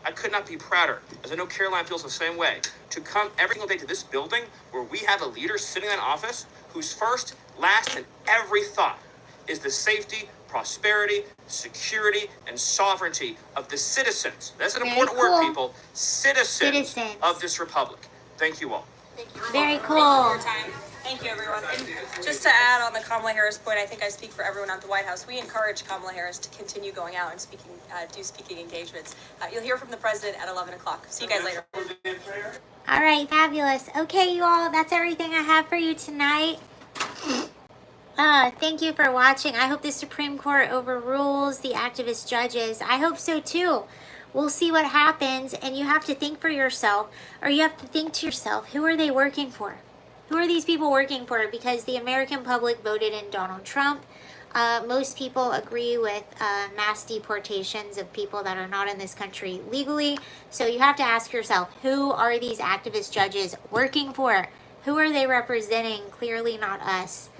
I could not be prouder, as I know Caroline feels the same way, to come every single day to this building where we have a leader sitting in office whose first, last, and every thought is the safety, prosperity, security, and sovereignty of the citizens. That's an important word, people. Citizens of this republic. Thank you all. Thank you. Very cool. Thank you, everyone. And just to add on the Kamala Harris point, I think I speak for everyone at the White House. We encourage Kamala Harris to continue going out and do speaking engagements. You'll hear from the president at 11 o'clock. See you guys later. All right, fabulous. Okay, you all, that's everything I have for you tonight. Thank you for watching. I hope the Supreme Court overrules the activist judges. I hope so too. We'll see what happens, and you have to think for yourself, or you have to think to yourself, who are they working for? Who are these people working for? Because the American public voted in Donald Trump. Most people agree with mass deportations of people that are not in this country legally. So you have to ask yourself, who are these activist judges working for? Who are they representing? Clearly not us.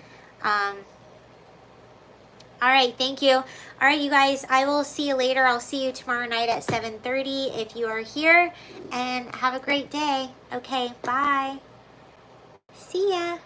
All right, thank you. All right, you guys, I will see you later. I'll see you tomorrow night at 7:30 if you are here. And have a great day. Okay, bye. See ya.